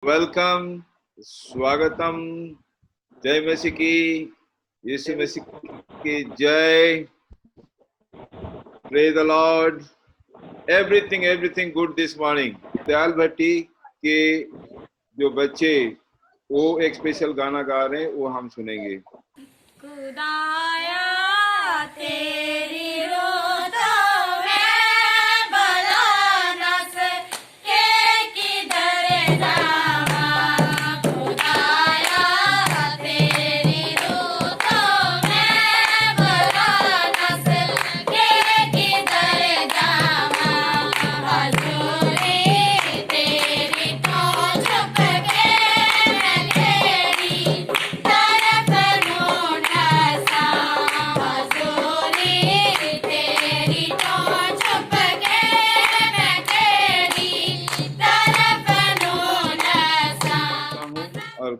Welcome, स्वागतम, जय मसीह की, यीशु मसीह की जय, praise the lord, everything good this morning. Dayal Bhatti के जो बच्चे वो एक स्पेशल गाना गा रहे हैं, वो हम सुनेंगे। खुदाया तेरी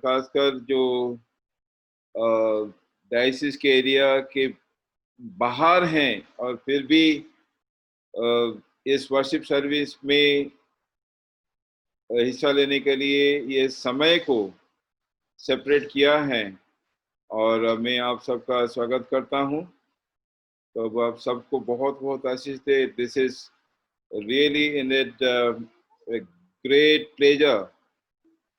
खासकर जो डायसिस के एरिया के बाहर हैं और फिर भी इस वर्शिप सर्विस में हिस्सा लेने के लिए ये समय को सेपरेट किया है और मैं आप सबका स्वागत करता हूँ। तो अब आप सबको बहुत बहुत आशीष दे। This is really in it great pleasure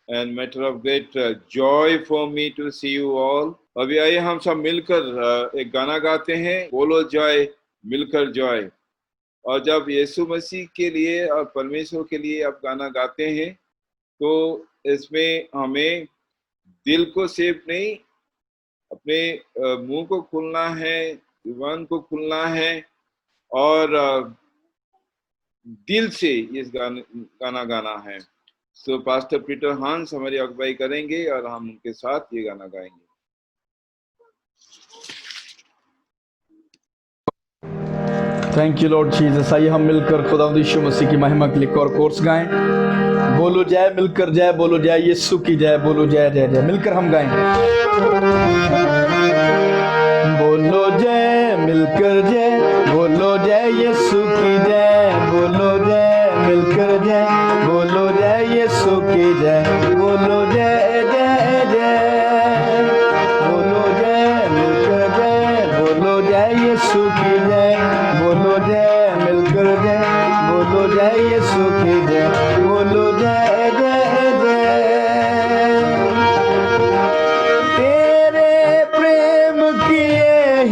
and matter of great joy for me to see you all। अभी आइए हम सब मिलकर एक गाना गाते हैं, बोलो जय, मिलकर जय। और जब यीशु मसीह के लिए और परमेश्वर के लिए आप गाना गाते हैं तो इसमें हमें दिल को सिर्फ नहीं, अपने मुंह को खुलना है, जुबान को खुलना है और दिल से इस गाना गाना है। तो पास्टर पीटर हांस हमारी अगुवाई करेंगे और हम उनके साथ ये गाना गाएंगे। Thank you Lord Jesus. आइए हम मिलकर खुदावंद यीशु मसीह की महिमा के लिए और कोर्स गाएं। बोलो जय, मिलकर जय, बोलो जय यीशु की जय, बोलो जय जय जय, मिलकर हम गाएं। बोलो जय, मिलकर जय, बोलो जय यीशु की जय, बोलो जय, मिलकर जय, बोलो जय यीशु की जय, बोलो जय जय जय, बोलो जय, मिलकर जय, बोलो जय यीशु की जय, बोलो जय, मिलकर जय, बोलो जय यीशु की जय, बोलो जय जय जय। तेरे प्रेम की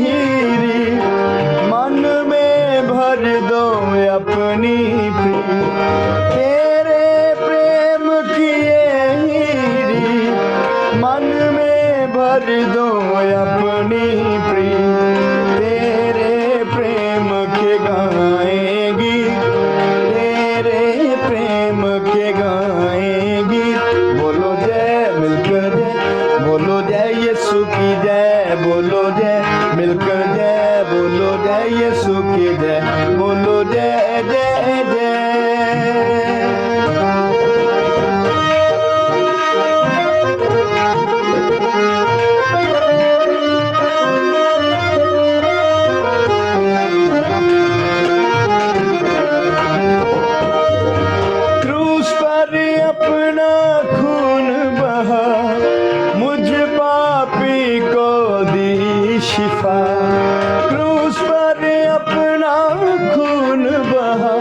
हीरी मन में भर दो अपनी प्रीत, तेरे प्रेम की हीरी मन में भर दो अपनी प्रीत, तेरे प्रेम के गाएंगी, तेरे प्रेम के गाएंगी, बोलो जय, मिलकर जय, बोलो जय यीशु की जय, बोलो जय, मिलकर जय, बोलो जय यीशु की जय, बोलो जय जय जय। क्रूस पर अपना खून बहा, मुझ पापी को दी शिफा, क्रूस पर अपना खून बहा,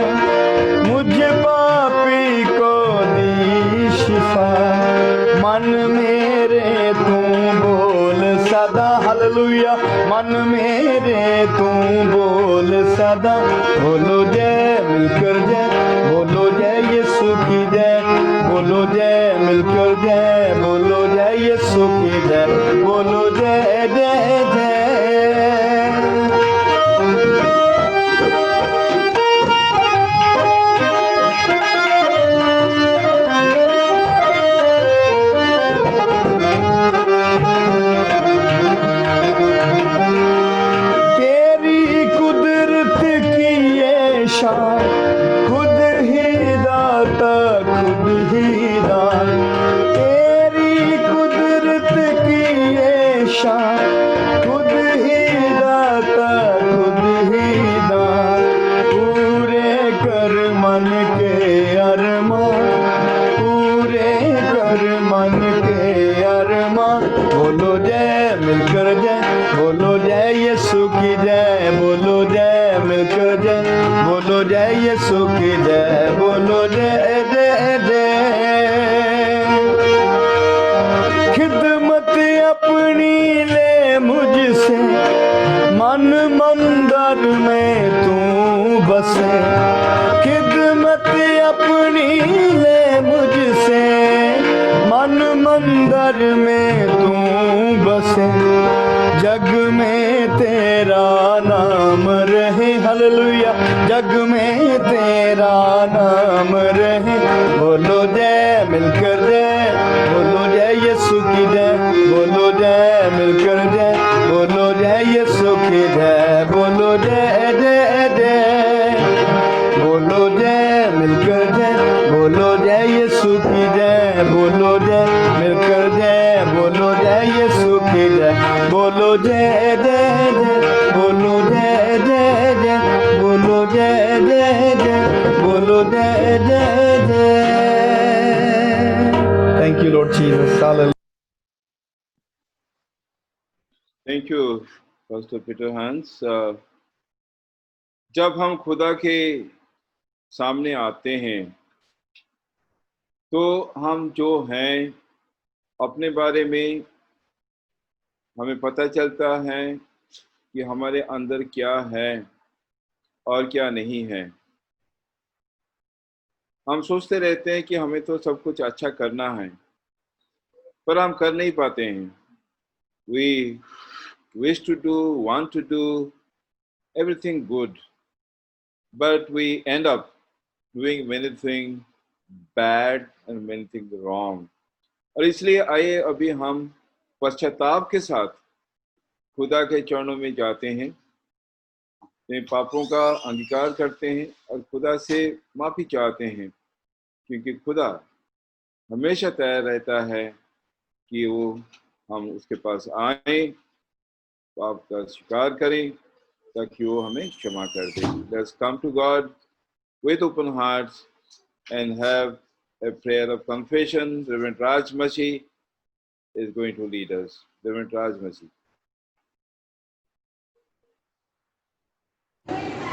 मुझ पापी को दी शिफा, मन मेरे तू बोल सदा, हालेलुया, मन मेरे तू बोल सदा, बोलो जय, मिलकर जय, बोलो जय यीशु की जय, बोलो जय, मिलकर जय, बोलो जय यीशु की जय, बोलो जय जय जय। तेरी कुदरत की ये शान, खुद ही दाता, खुद ही दान, तेरी कुदरत की ये शान, खुद हर मन के अरमान। बोलो जय मिलकर जय, बोलो जय यीशु की जय, बोलो जय मिलकर जय, बोलो जय यीशु की जय, बोलो जय जय जय। खिदमत अपनी ले मुझसे, मन मंदिर में तू बसे। खिदमत अपनी ले मुझसे, मन मंदिर में तू बसे। जग में तेरा नाम रहे, हालेलुया, जग में तेरा नाम रहे। बोलो जय मिलकर जय, बोलो जय यीशु की जय, बोलो जय मिलकर जय, बोलो जय यीशु की जय, बोलो जय जय जय। बोलो जय मिलकर जय, बोलो जय यीशु की जय, बोलो जय मिलकर जय, बोलो जय यीशु की जय, बोलो जय जय जय, बोलो जय जय जय, बोलो जय जय जय, बोलो जय जय जय। Thank you, Lord Jesus. Hallelujah. Thank you pastor Peter हंस। जब हम खुदा के सामने आते हैं तो हम जो हैं अपने बारे में हमें पता चलता है कि हमारे अंदर क्या है और क्या नहीं है। हम सोचते रहते हैं कि हमें तो सब कुछ अच्छा करना है, पर हम कर नहीं पाते हैं। We wish to do, want to do everything good, but we end up doing many things bad and many things wrong. और इसलिए आइए अभी हम पश्चाताप के साथ खुदा के चरणों में जाते हैं, अपने पापों का अंगीकार करते हैं और खुदा से माफ़ी चाहते हैं, क्योंकि खुदा हमेशा तैयार रहता है कि वो हम उसके पास आए, पाप का स्वीकार करें ताकि वो हमें क्षमा कर दे। Let's come to God with open hearts and have a prayer of confession. Reverend Raj Machi is going to lead us. Reverend Raj Machi.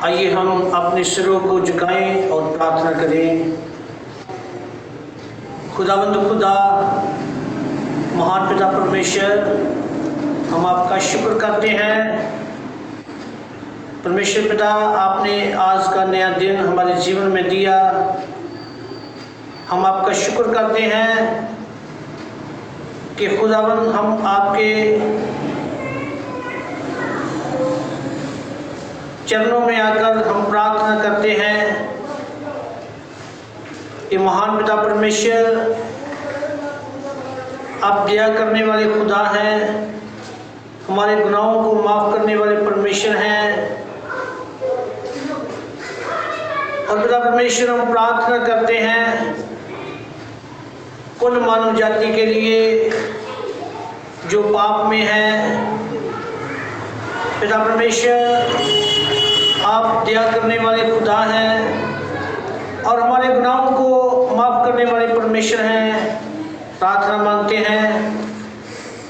आइए हम अपने सिरों को झुकाएं और प्रार्थना करें। खुदावंद खुदा, महान पिता परमेश्वर, हम आपका शुक्र करते हैं। परमेश्वर पिता, आपने आज का नया दिन हमारे जीवन में दिया। हम आपका शुक्र करते हैं कि खुदावंद हम आपके चरणों में आकर हम प्रार्थना करते हैं कि महान पिता परमेश्वर, आप दया करने वाले खुदा हैं, हमारे गुनाहों को माफ़ करने वाले परमेश्वर हैं। और पिता परमेश्वर, हम प्रार्थना करते हैं कुल मानव जाति के लिए जो पाप में है। पिता परमेश्वर, आप दया करने वाले खुदा हैं और हमारे गुनाहों को माफ़ करने वाले परमेश्वर हैं। प्रार्थना मांगते हैं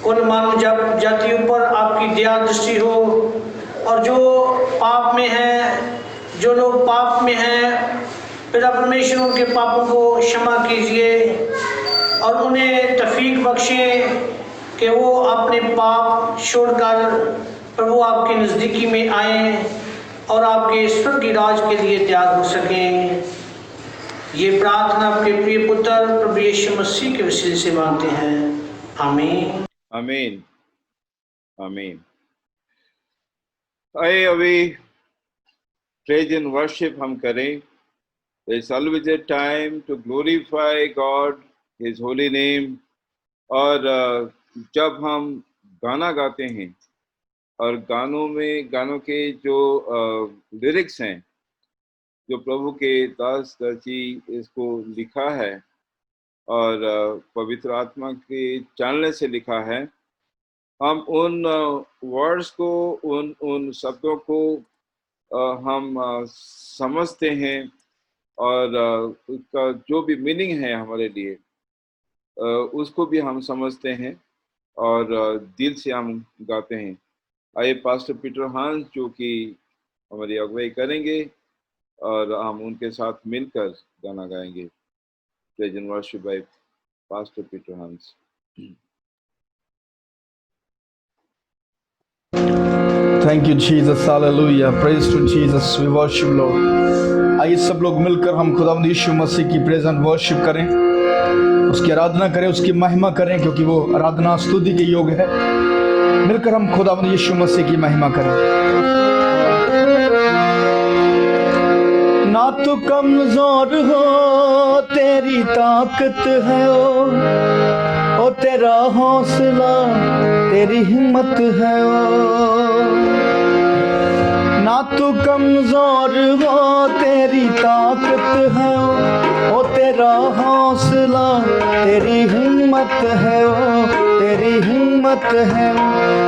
कुल मानव जातियों पर आपकी दया दृष्टि हो, और जो पाप में है, जो लोग पाप में हैं, पिता परमेश्वर उनके पापों को क्षमा कीजिए और उन्हें तौफीक बख्शें कि वो अपने पाप छोड़कर प्रभु आपके नज़दीकी में आएँ और आपके स्वर्गीय राज के लिए तैयार हो सकें। ये प्रार्थना आपके प्रिय पुत्र प्रभु यीशु मसीह के वसीले से मांगते हैं, आमीन। आमीन, आमीन। आइए अभी प्रेज एंड वर्शिप हम करें। It's always a time to glorify God, His holy name। और जब हम गाना गाते हैं और गानों के जो लिरिक्स हैं, जो प्रभु के दास दासी इसको लिखा है और पवित्र आत्मा के जानने से लिखा है, हम उन वर्ड्स को, उन शब्दों को हम समझते हैं और उसका जो भी मीनिंग है हमारे लिए उसको भी हम समझते हैं और दिल से हम गाते हैं। आइए पास्टर पीटर हांस जो कि हमारी अगुवाई करेंगे और हम उनके साथ मिलकर गाना गाएंगे। Praise and worship by pastor Peter Hans. Thank you Jesus, hallelujah, praise to Jesus, we worship Lord. आइए सब लोग मिलकर हम खुदावंद यीशु मसीह की प्रेज एंड वर्शिप करें, उसकी आराधना करें, उसकी महिमा करें, क्योंकि वो आराधना स्तुति के योग है। मिलकर हम खुदावंद यीशु मसीह की महिमा करें। ना तो कमजोर हो तेरी ताकत है ओ तेरा हौसला तेरी हिम्मत है ना तो कमजोर हो तेरी ताकत है ओ तेरा हौसला तेरी हिम्मत है तेरी हिम्मत है।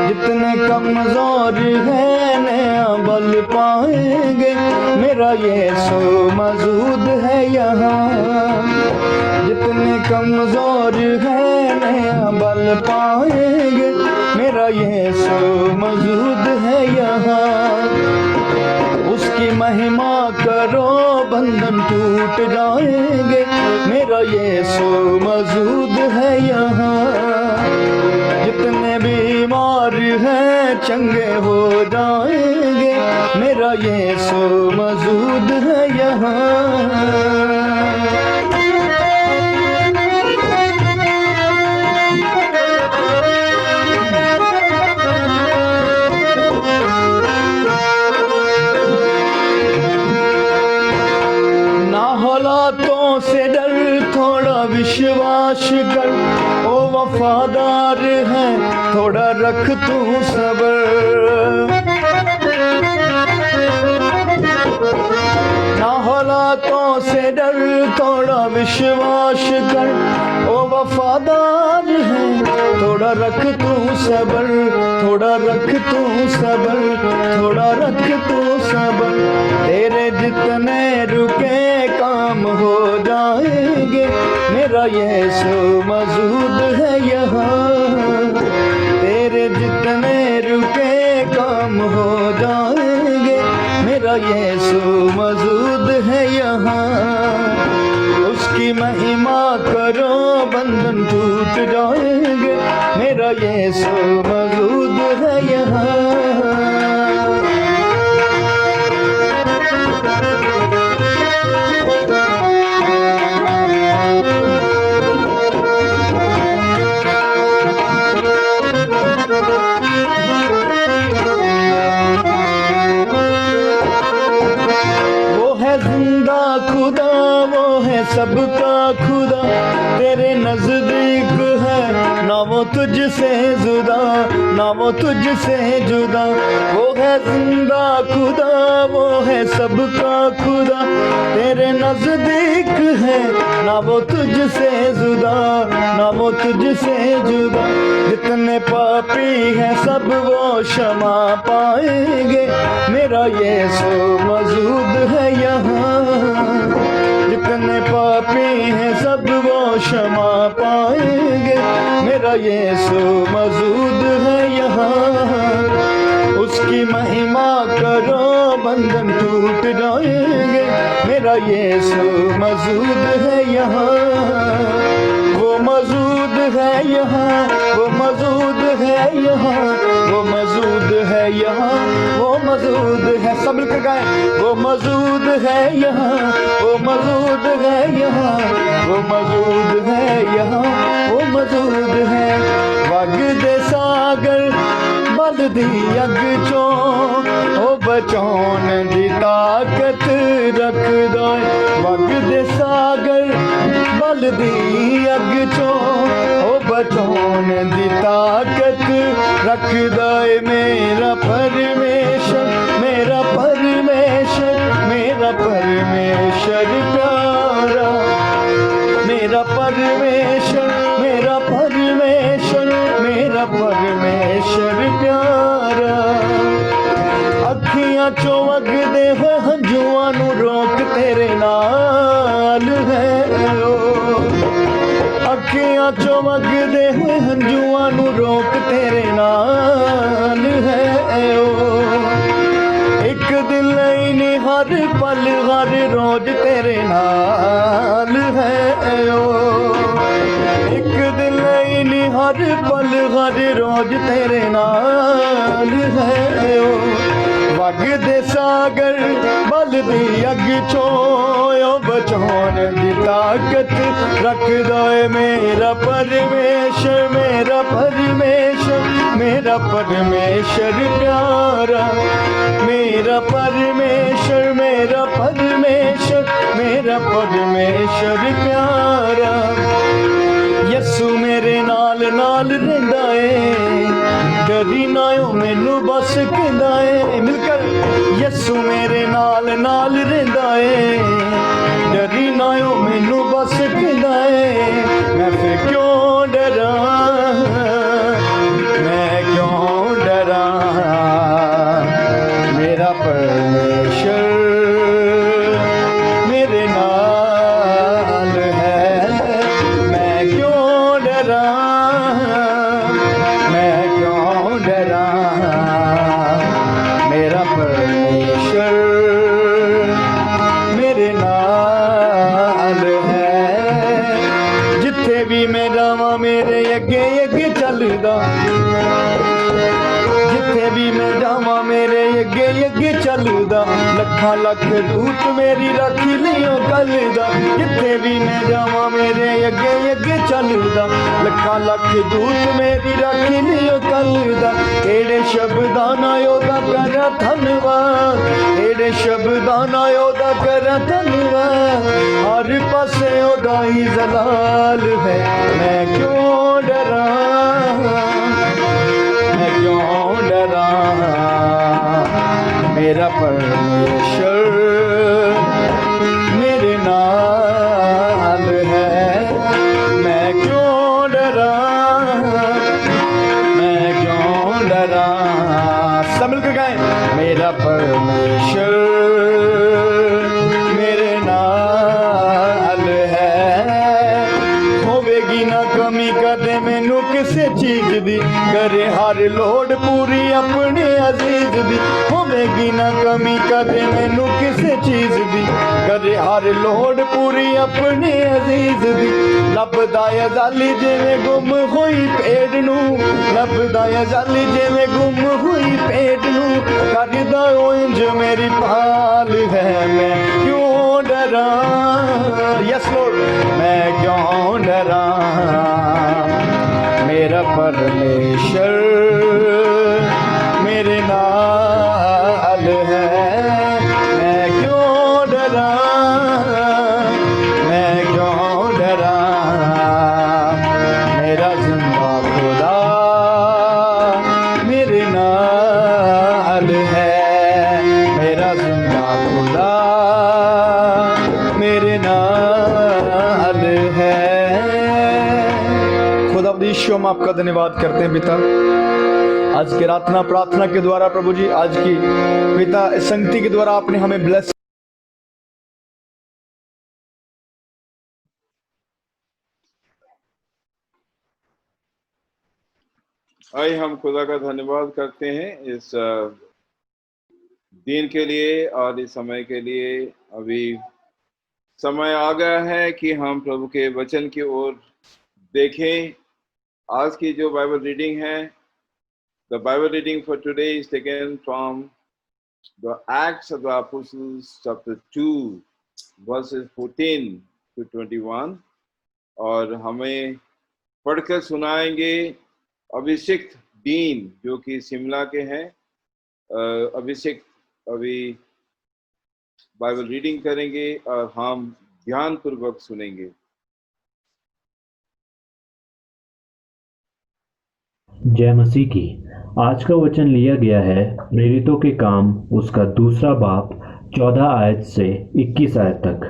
जितने कमजोर है नया बल पाएंगे, मेरा यीशु मौजूद है यहाँ। जितने कमजोर है नया बल पाएंगे, मेरा यीशु मौजूद है यहाँ। उसकी महिमा करो बंधन टूट जाएंगे, मेरा यीशु मौजूद है यहाँ। जितने बीमार हैं चंगे हो जाएंगे, मेरा यीशु मौजूद है यहाँ। से डर थोड़ा विश्वास कर, ओ वफादार है थोड़ा रख तू सब्र। ना हालातों से डर थोड़ा विश्वास कर, ओ वफादार है थोड़ा रख तू सब्र, थोड़ा रख तू सब्र, थोड़ा रख तू सब्र। तेरे जितने रुके काम हो जाएंगे, मेरा यीशु मौजूद है यहाँ। तेरे जितने रुके काम हो जाएंगे, मेरा यीशु मौजूद है यहाँ। उसकी महिमा करो बंधन टूट जाएंगे, मेरा यीशु मौजूद है यहाँ। जिंदा खुदा वो है सबका खुदा, तेरे नजदीक है ना वो तुझसे जुदा, ना वो तुझसे जुदा। वो है जिंदा खुदा वो है सबका खुदा, तेरे नजदीक है ना वो तुझसे जुदा, ना वो तुझसे जुदा। जितने पापी हैं सब वो क्षमा पाएंगे, मेरा यीशु मौजूद है यहाँ। जितने पापी हैं सब वो क्षमा पाएंगे, मेरा यीशु मौजूद है यहाँ। उसकी महिमा करो बंधन टूट जाएंगे, मेरा यीशु मौजूद है यहाँ। वो मौजूद है यहाँ, वो मौजूद है यहाँ, वो मौजूद है यहाँ, वो मौजूद है। सब मिलकर गाएं, वो मौजूद है यहाँ, वो मौजूद है यहाँ, वो मौजूद है यहाँ, वो मौजूद है। वग दे सागर बल दी अग चो ओ बचौन दी ताकत रख दो। वग दे सागर बल दी अग चो ओ बचौन दी ताकत रख दे। मेरा परमेश्वर, मेरा परमेश्वर, मेरा परमेश्वर प्यारा, मेरा परमेश्वर, मेरा परमेश्वर, मेरा परमेश्वर प्यारा। अखियां चो वगदे होए हंजुआं नू रोक तेरे नाल है। अखियां वगदे हुए हंजुआं नू रोक तेरे नाल है ओ। एक दिल नहीं हर पल हर रोज तेरे नाल है ओ। एक दिल नहीं हर पल हर रोज तेरे नाल है ओ। वगदे सागर बलदी अग छोयो बचाने दी ताकत रख दोए मेरा परमेश्वर, मेरा परमेश्वर, मेरा परमेश्वर प्यारा, मेरा परमेश्वर, मेरा परमेश्वर, मेरा परमेश्वर प्यारा। यसू मेरे नाल नाल रहिंदा है, डरी ना हो मैनू बस कहंदा है। मिलकर यसू मेरे नाल नाल रहिंदा है, डरी ना हो मैनू बस कहंदा है। मैं फिर क्यों डरा, मैं क्यों डरा, मेरा परमेश्वर मेरे नाल है। मैं क्यों डरा, मैं क्यों डरा, मेरा परमेश्वर मेरे नाल है। जिथे भी मैं जावा मेरे अगे अगे चलदा, जिथे भी मैं जावा मेरे अगे अगे चलदा। लखा लख दूत मेरी रखी लियो कलदा, जिथे भी मैं जावा मेरे अगे अगे चलदा। लखा लख दूत मेरी रखी लियो कलदा। एड़े शब्दां नाल ओदा करा धन्नवाद, एड़े शब्दां नाल ओदा करा धन्नवाद। हर पासे ओदा ही जलाल है। मैं क्यों डरा, मैं क्यों डरा, मेरा परमेश्वर मेरे नाल है। मैं क्यों डरा, मैं क्यों डरा, सब मिलकर गाएं। मेरा परमेश्वर मेरे नाल है। होवेगी ना कमी कदे मैनू किसे चीज दी, करे हर लोड़ पूरी अपने अजीज दी। होवेगी ना कमी कदे मैनू किसे चीज दी, करे हर लोड़ पूरी अपने अजीज दी। लभदा है जाली जिवें गुम होई भेड़ नू, लभदा है जाली जिवें गुम होई भेड़ नू। करदा इंज मेरी भाल है। मैं क्यों डरा, यस लॉर्ड, मैं क्यों डरा, मेरा परमेश्वर मेरे नाल है। मैं क्यों डरा, मैं क्यों डरा, मेरा जिंदा खुदा मेरे नाल है। मेरा जिंदा खुदा मेरे नाल है। खुदावंदी हम आपका धन्यवाद करते हैं पिता, आज के रातना प्रार्थना के द्वारा प्रभु जी, आज की पिता इस संगति के द्वारा आपने हमें ब्लेस। आइए हम खुदा का धन्यवाद करते हैं इस दिन के लिए और इस समय के लिए। अभी समय आ गया है कि हम प्रभु के वचन की ओर देखें। आज की जो बाइबल रीडिंग है, the Bible reading for today is taken from the acts of the apostles chapter 2 versus 14 to 21, और हमें पढ़कर सुनाएंगे अभिषिक्त डीन जो कि शिमला के हैं। अभिषिक्त अभी बाइबल रीडिंग करेंगे और हम ध्यान पूर्वक सुनेंगे। जय मसीह की। आज का वचन लिया गया है प्रेरितों के काम उसका 2 बाब 14 आयत से 21 आयत तक।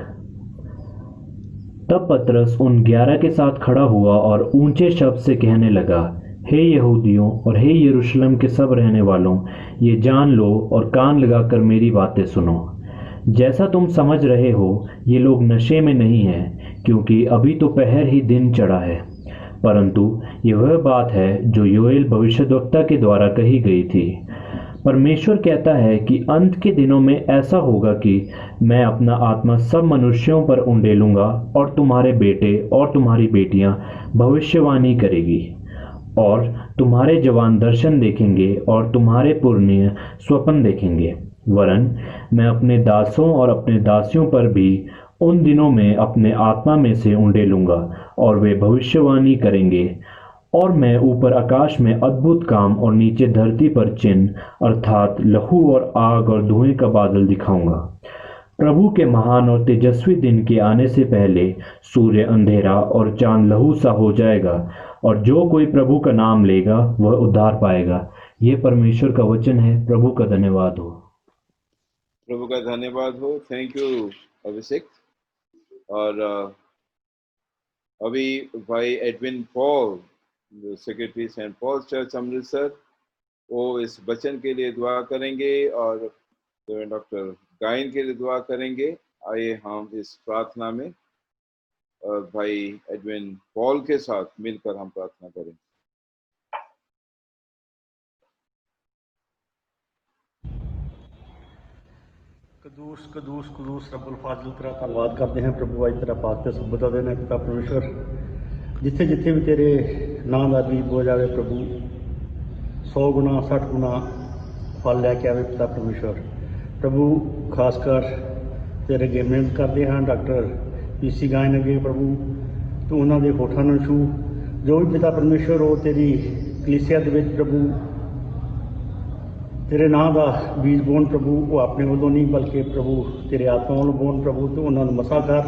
तब पतरस उन 11 के साथ खड़ा हुआ और ऊंचे शब्द से कहने लगा, हे यहूदियों और हे यरूशलेम के सब रहने वालों, ये जान लो और कान लगाकर मेरी बातें सुनो। जैसा तुम समझ रहे हो, ये लोग नशे में नहीं हैं, क्योंकि अभी तो पहर ही दिन चढ़ा है। परंतु यह वह बात है जो योएल भविष्यद्वक्ता के द्वारा कही गई थी। परमेश्वर कहता है कि अंत के दिनों में ऐसा होगा कि मैं अपना आत्मा सब मनुष्यों पर उंडेलूंगा और तुम्हारे बेटे और तुम्हारी बेटियां भविष्यवाणी करेगी और तुम्हारे जवान दर्शन देखेंगे और तुम्हारे पुरनिय स्वप्न देखेंगे। वरन मैं अपने दासों और अपने दासियों पर भी उन दिनों में अपने आत्मा में से उंडेलूंगा और वे भविष्यवाणी करेंगे। और मैं ऊपर आकाश में अद्भुत काम और नीचे धरती पर चिन्ह अर्थात लहू और आग और धुएं का बादल दिखाऊंगा। प्रभु के महान और तेजस्वी दिन के आने से पहले सूर्य अंधेरा और चांद लहू सा हो जाएगा और जो कोई प्रभु का नाम लेगा वह उद्धार पाएगा। यह परमेश्वर का वचन है। प्रभु का धन्यवाद हो। प्रभु का धन्यवाद हो। Thank you Abhishek. और अभी भाई एडविन पॉल, जो secretary Saint Paul church Amritsar, वो इस वचन के लिए दुआ करेंगे और डॉक्टर गायन के लिए दुआ करेंगे। आइए हम इस प्रार्थना में भाई एडविन पॉल के साथ मिलकर हम प्रार्थना करें। कदूस कदूस कदूस रब्बुल फाजिल, तेरा धन्नवाद करते हैं प्रभु। आज तेरा पाक ते सबदा देना पिता परमेश्वर, जिथे जिथे भी तेरे नाम का बीज बो जाए प्रभु, 100 गुना 60 गुना फल लैके आवे पिता परमेश्वर। प्रभु खासकर तेरे अगे मिहनत करते हैं डॉक्टर पीसी गायन अगे प्रभु, तू उन्होंने होठा न छू, जो भी पिता परमेश्वर हो तेरी कलीसिया दे विच प्रभु तेरे नाम का बीज बोन प्रभु, वो अपने वालों नहीं बल्कि प्रभु तेरे आत्मा वालों बोन प्रभु। तो उन्होंने मसा कर,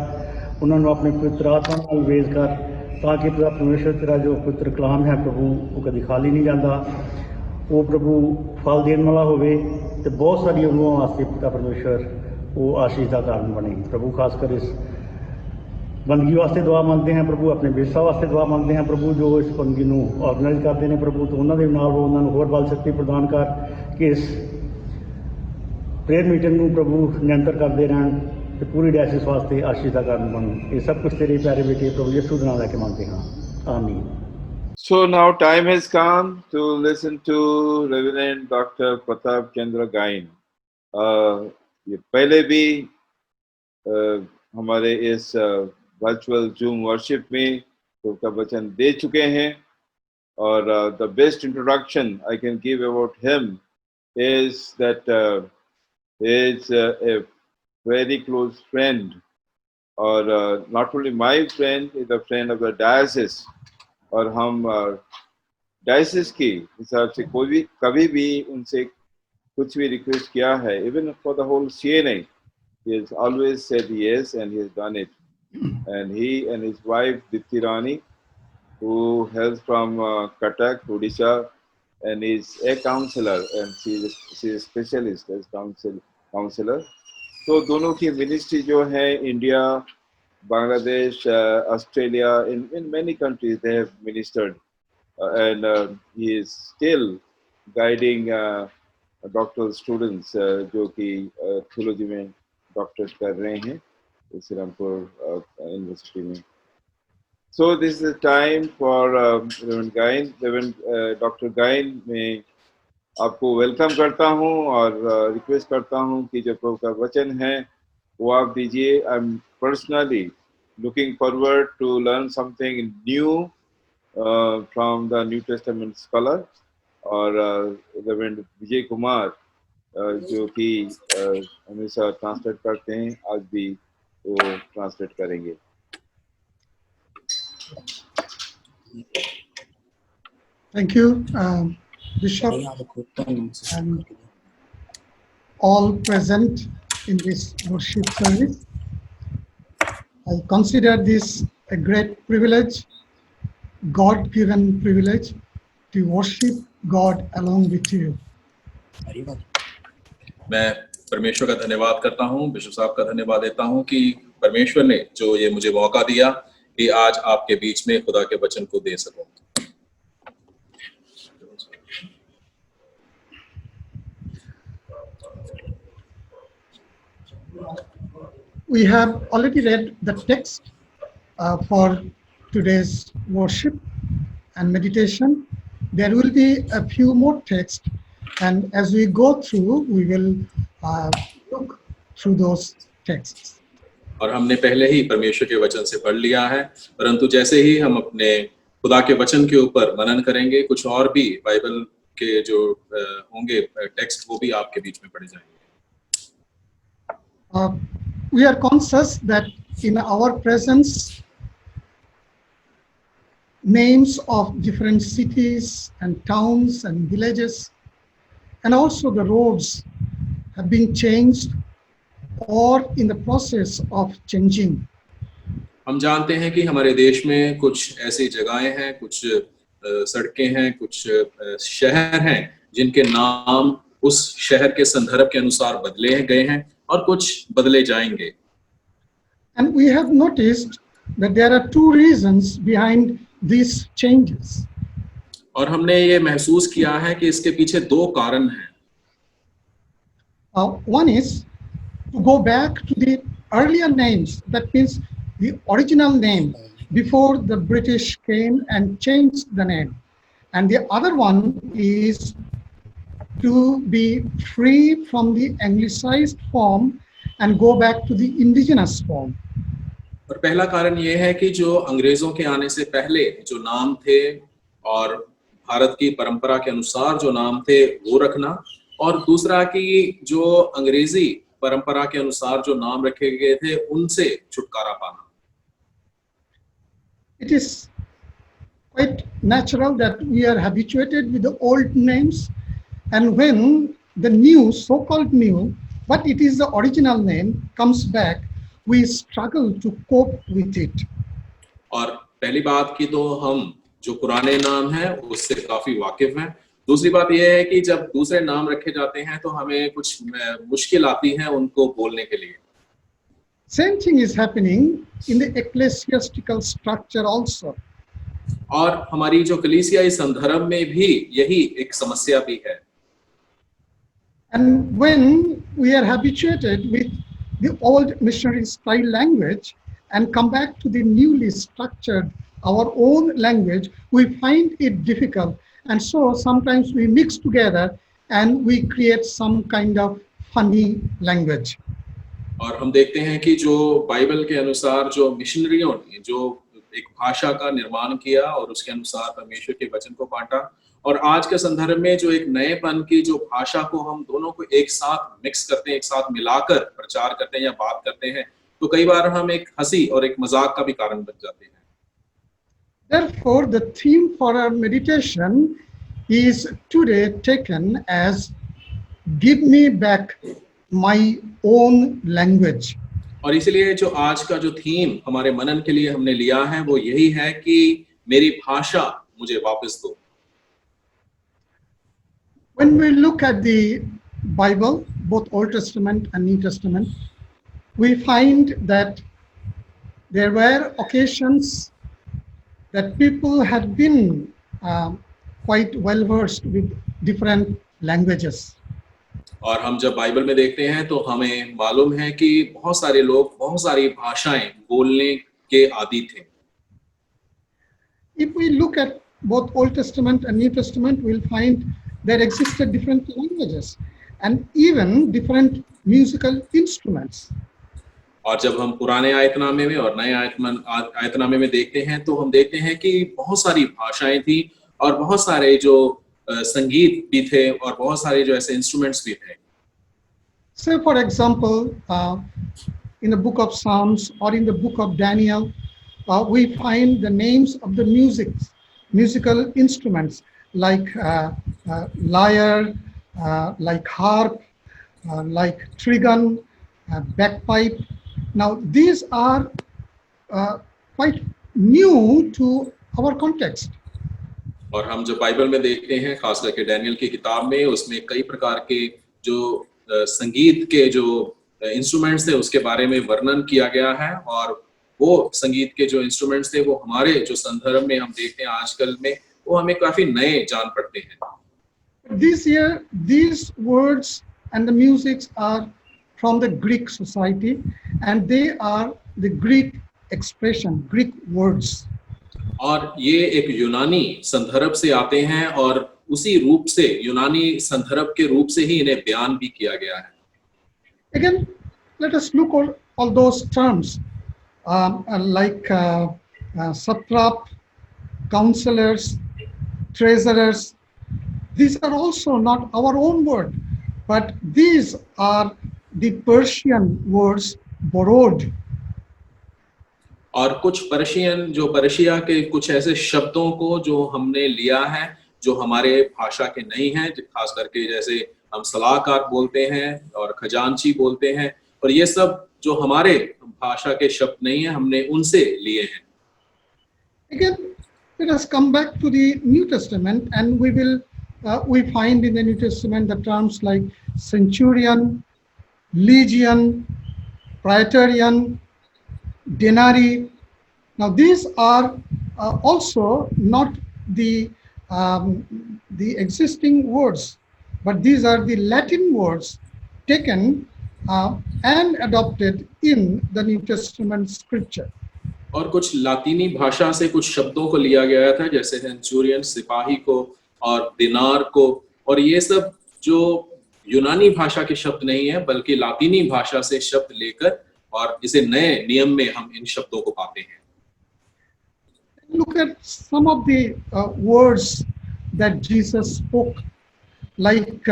उन्होंने अपने पवित्र आत्मा नाल वेज कर, ताकि पिता परमेश्वर तेरा जो पवित्र कलाम है प्रभु वो कभी खाली नहीं जाता, वो प्रभु फल देने वाला होवे तो बहुत सारी उम्रों वास्ते पिता परमेश्वर वो आशीष का कारण बने प्रभु। खासकर इस बंदगी वास्ते दुआ मांगते हैं प्रभु, अपने बेसा वास्ते दुआ मांगते हैं प्रभु, जो इस बंदगी को ऑर्गेनाइज करते हैं प्रभु। तो उन्होंने नाल वो उन्होंने होर बल शक्ति प्रदान कर कि इस प्रेयर मीटिंग को प्रभु नियंत्रण करते रहन तो पूरी डायसिस वास्ते आशीष का कारण बन। ये सब कुछ तेरे प्यारे बेटे प्रभु यीशु के नाम लेके मांगते हैं, आमीन। So now time has come to listen to Reverend Dr. Pratap Chandra Gain. ये पहले भी हमारे इस वर्चुअल जूम वर्शिप में उनका वचन दे चुके हैं और the best introduction I can give about him is that he is a very close friend, or not only my friend, is a friend of the diocese. और हम डायसिस की हिसाब से कोई भी कभी भी उनसे कुछ भी रिक्वेस्ट किया है, even for the whole CNA, he has always said yes and he has done it. And he and his wife Dipti Rani, who hails from Cuttack, Odisha, and is a counselor, and she is a specialist as counselor. तो दोनों की ministry जो है India, Bangladesh, Australia, in many countries they have ministered, and he is still guiding doctoral students जो कि theology में doctorate कर रहे हैं श्रीरामपुर यूनिवर्सिटी में. So this is the time for Reverend Gain. Reverend Dr. Gain, मैं आपको वेलकम करता हूँ और रिक्वेस्ट करता हूँ कि जो प्रभु का वचन है वो आप दीजिए. I am personally looking forward to learn something new from the New Testament scholar, और Reverend विजय कुमार जो कि हमेशा ट्रांसलेट करते हैं, आज भी वो ट्रांसलेट करेंगे. Thank you, Bishop, and all present in this worship service. I consider this a great privilege, God-given privilege, to worship God along with you. मैं परमेश्वर का धन्यवाद करता हूँ, बिशप साहब का धन्यवाद देता हूँ कि परमेश्वर ने जो ये मुझे मौका दिया कि आज आपके बीच में खुदा के वचन को दे सकूं. We have already read the text for today's worship and meditation. There will be a few more texts, and as we go through, we will look through those texts. और हमने पहले ही परमेश्वर के वचन से पढ़ लिया है, परंतु जैसे ही हम अपने खुदा के वचन के ऊपर मनन करेंगे, कुछ और भी बाइबल के जो होंगे टेक्स्ट वो भी आपके बीच में पढ़े जाएंगे. We are conscious that in our presence, names of different cities and towns and villages, and also the roads have been changed or in the process of changing. हम जानते हैं कि हमारे देश में कुछ ऐसी जगहें हैं, कुछ सड़कें हैं, कुछ शहर हैं जिनके नाम उस शहर के संदर्भ के अनुसार बदले गए हैं और कुछ बदले जाएंगे. And we have noticed that there are two reasons behind these changes. और हमने ये महसूस किया है कि इसके पीछे दो कारण हैं. One is to go back to the earlier names, that means the original name before the British came and changed the name. And the other one is to be free from the anglicized form and go back to the indigenous form. और पहला कारण ये है कि जो अंग्रेजों के आने से पहले जो नाम थे और भारत की परंपरा के अनुसार जो नाम थे वो रखना, और दूसरा कि जो अंग्रेजी परंपरा के अनुसार जो नाम रखे गए थे उनसे छुटकारा पाना. It is quite natural that we are habituated with the old names, and when the new, so-called new, but it is the original name, comes back, we struggle to cope with it. और पहली बात की तो हम जो पुराने नाम हैं उससे काफी वाकिफ हैं. दूसरी बात यह है कि जब दूसरे नाम रखे जाते हैं तो हमें कुछ मुश्किल आती है उनको बोलने के लिए. Same thing is happening in the ecclesiastical structure also. और हमारी जो कलीसियाई संदर्भ में भी यही एक समस्या भी है. And when we are habituated with the old missionary style language and come back to the newly structured our own language, we find it difficult, and so sometimes we mix together and we create some kind of funny language. और हम देखते हैं कि जो Bible के अनुसार जो मिशनरियों ने जो एक भाषा का निर्माण किया और उसके अनुसार परमेश्वर के वचन को बांटा, और आज के संदर्भ में जो एक नएपन की जो भाषा को हम दोनों को एक साथ मिक्स करते हैं, एक साथ मिलाकर प्रचार करते हैं या बात करते हैं, तो कई बार हम एक हंसी और एक मजाक का भी कारण बन जाते हैं. Therefore, the theme for our meditation is today taken as "Give me back my own language." और इसलिए जो आज का जो थीम हमारे मनन के लिए हमने लिया है वो यही है कि मेरी भाषा मुझे वापस दो. When we look at the Bible, both Old Testament and New Testament, we find that there were occasions that people had been quite well versed with different languages. और हम जब बाइबल में देखते हैं तो हमें मालूम है कि बहुत सारे लोग बहुत सारी भाषाएं बोलने के आदी थे. If we look at both Old Testament and New Testament, we'll find there existed different languages and even different musical instruments. और जब हम पुराने आयतनामे में और नए आयतनामे में देखते हैं तो हम देखते हैं कि बहुत सारी भाषाएं थी और बहुत सारे जो संगीत भी थे और बहुत सारे जो ऐसे इंस्ट्रूमेंट्स भी थे. Say for example, in the book of Psalms or in the book of Daniel, we find the names of the musical instruments like lyre, like harp, like trigon, bagpipe. Now these are quite new to our context. और हम जब Bible में देखते हैं खास करके Daniel की किताब में, उसमें कई प्रकार के जो संगीत के जो इंस्ट्रूमेंट्स थे उसके बारे में वर्णन किया गया है, और वो संगीत के जो इंस्ट्रूमेंट्स थे वो हमारे जो संदर्भ में हम देखते हैं आजकल में वो हमें काफी नए जान पड़ते हैं. This year, these words and the musics are from the Greek society, and they are the Greek expression, Greek words. और ये एक यूनानी संदर्भ से आते हैं और उसी रूप से यूनानी संदर्भ के रूप से ही इन्हें बयान भी किया गया है. Again, let us look at all those terms like satrap, counselors, treasurers. These are also not our own word, but these are the Persian words borrowed. और कुछ पर्शियन जो पर्शिया के कुछ ऐसे शब्दों को जो हमने लिया है जो हमारे भाषा के नहीं हैं, खास करके जैसे हम सलाहकार बोलते हैं और खजांची बोलते हैं, और ये सब जो हमारे भाषा के शब्द नहीं है हमने उनसे लिए हैं. Again, let us come back to the New Testament, and we find in the New Testament the terms like centurion, legion, praetorian, denarii. Now these are also not the existing words, but these are the Latin words taken and adopted in the New Testament scripture. और कुछ लातीनी भाषा से कुछ शब्दों को लिया गया था, जैसे सेंचुरियन सिपाही को और दिनार को, और ये सब जो यूनानी भाषा के शब्द नहीं है बल्कि लातीनी भाषा से शब्द लेकर और इसे नए नियम में हम इन शब्दों को पाते हैं. Look at some of the words that Jesus spoke, like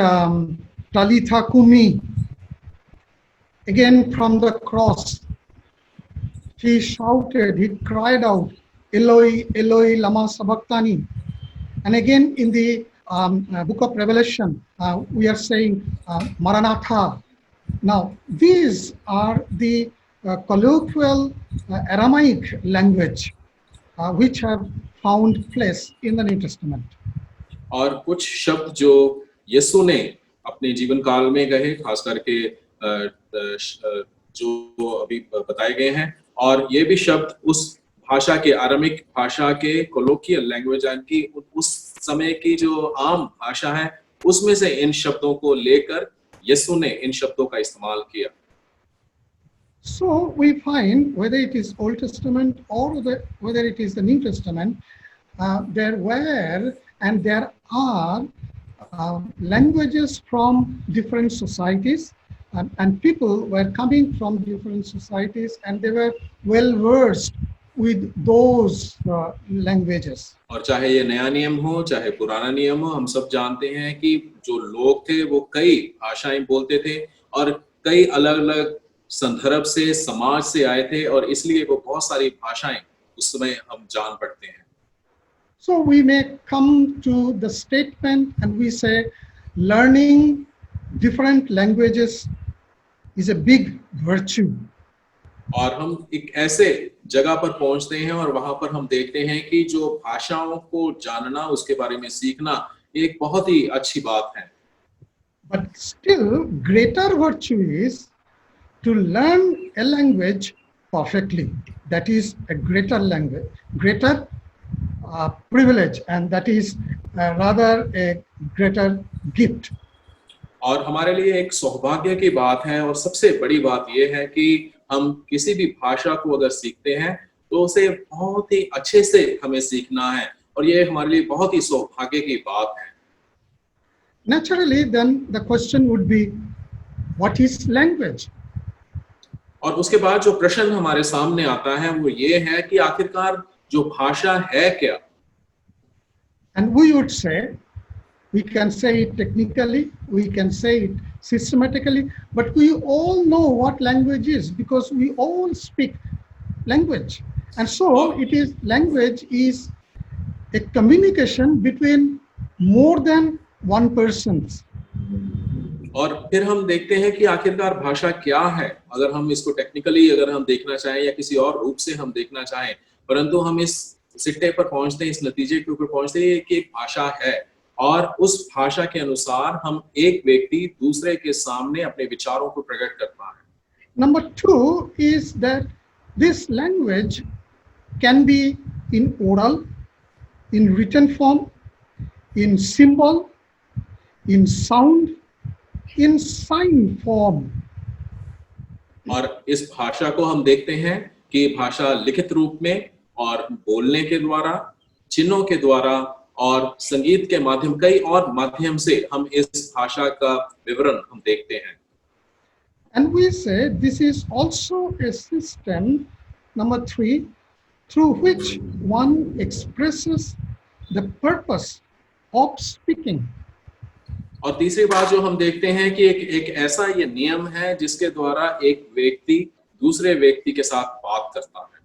Talitha Kumi. Again, from the cross, he shouted, he cried out, Eloi, Eloi, lama sabachthani. And again, in the book of Revelation, we are saying Maranatha. Now, these are the colloquial Aramaic language which have found place in the New Testament. और कुछ शब्द जो यीशु ने अपने जीवन काल में कहे, खास करके जो अभी बताए गए हैं, और ये भी शब्द उस भाषा के अरामिक भाषा के कोलोकियल लैंग्वेज की उस समय की जो आम भाषा है उसमें से इन शब्दों को लेकर यीशु ने इन शब्दों का इस्तेमाल किया. So we find whether it is Old Testament or whether it is the New Testament, there were and there are languages from different societies, and people were coming from different societies and they were well versed with those languages. और चाहे ये नया नियम हो चाहे पुराना नियम हो, हम सब जानते हैं कि जो लोग थे वो कई भाषाएं बोलते थे और कई अलग अलग संदर्भ से समाज से आए थे, और इसलिए वो बहुत सारी भाषाएं उस समय हम जान पड़ते हैं. So we may come to the statement and we say learning different languages is a big virtue. और हम एक ऐसे जगह पर पहुंचते हैं और वहां पर हम देखते हैं कि जो भाषाओं को जानना, उसके बारे में सीखना एक बहुत ही अच्छी बात है. But still greater virtue is to learn a language perfectly. That is a greater language, greater privilege, and that is rather a greater gift. और हमारे लिए एक सौभाग्य की बात है और सबसे बड़ी बात यह है कि हम किसी भी भाषा को अगर सीखते हैं तो उसे बहुत ही अच्छे से हमें सीखना है, और ये हमारे लिए बहुत ही सौभाग्य की बात है. Naturally, then the question would be, what is language? और उसके बाद जो प्रश्न हमारे सामने आता है वो ये है कि आखिरकार जो भाषा है क्या? And we would say, we can say it technically, we can say it systematically, but we all know what language is because we all speak language. And so it is, language is a communication between more than one person. और फिर हम देखते हैं कि आखिरकार भाषा क्या है. अगर हम इसको टेक्निकली अगर हम देखना चाहें या किसी और रूप से हम देखना चाहें, परंतु हम इस सिट्टे पर पहुंचते हैं, इस नतीजे के ऊपर पहुंचते हैं कि एक भाषा है, और उस भाषा के अनुसार हम एक व्यक्ति दूसरे के सामने अपने विचारों को प्रकट करता है. Number 2 is that this language can be in oral, in written form, in symbol, in sound, in sign form. और इस भाषा को हम देखते हैं कि भाषा लिखित रूप में और बोलने के द्वारा, चिन्हों के द्वारा और संगीत के माध्यम, कई और माध्यम से हम इस भाषा का विवरण हम देखते हैं। And we say this is also a system, number 3, through which one expresses the purpose of speaking. और तीसरी बात जो हम देखते हैं कि एक ऐसा ये नियम है जिसके द्वारा एक व्यक्ति दूसरे व्यक्ति के साथ बात करता है।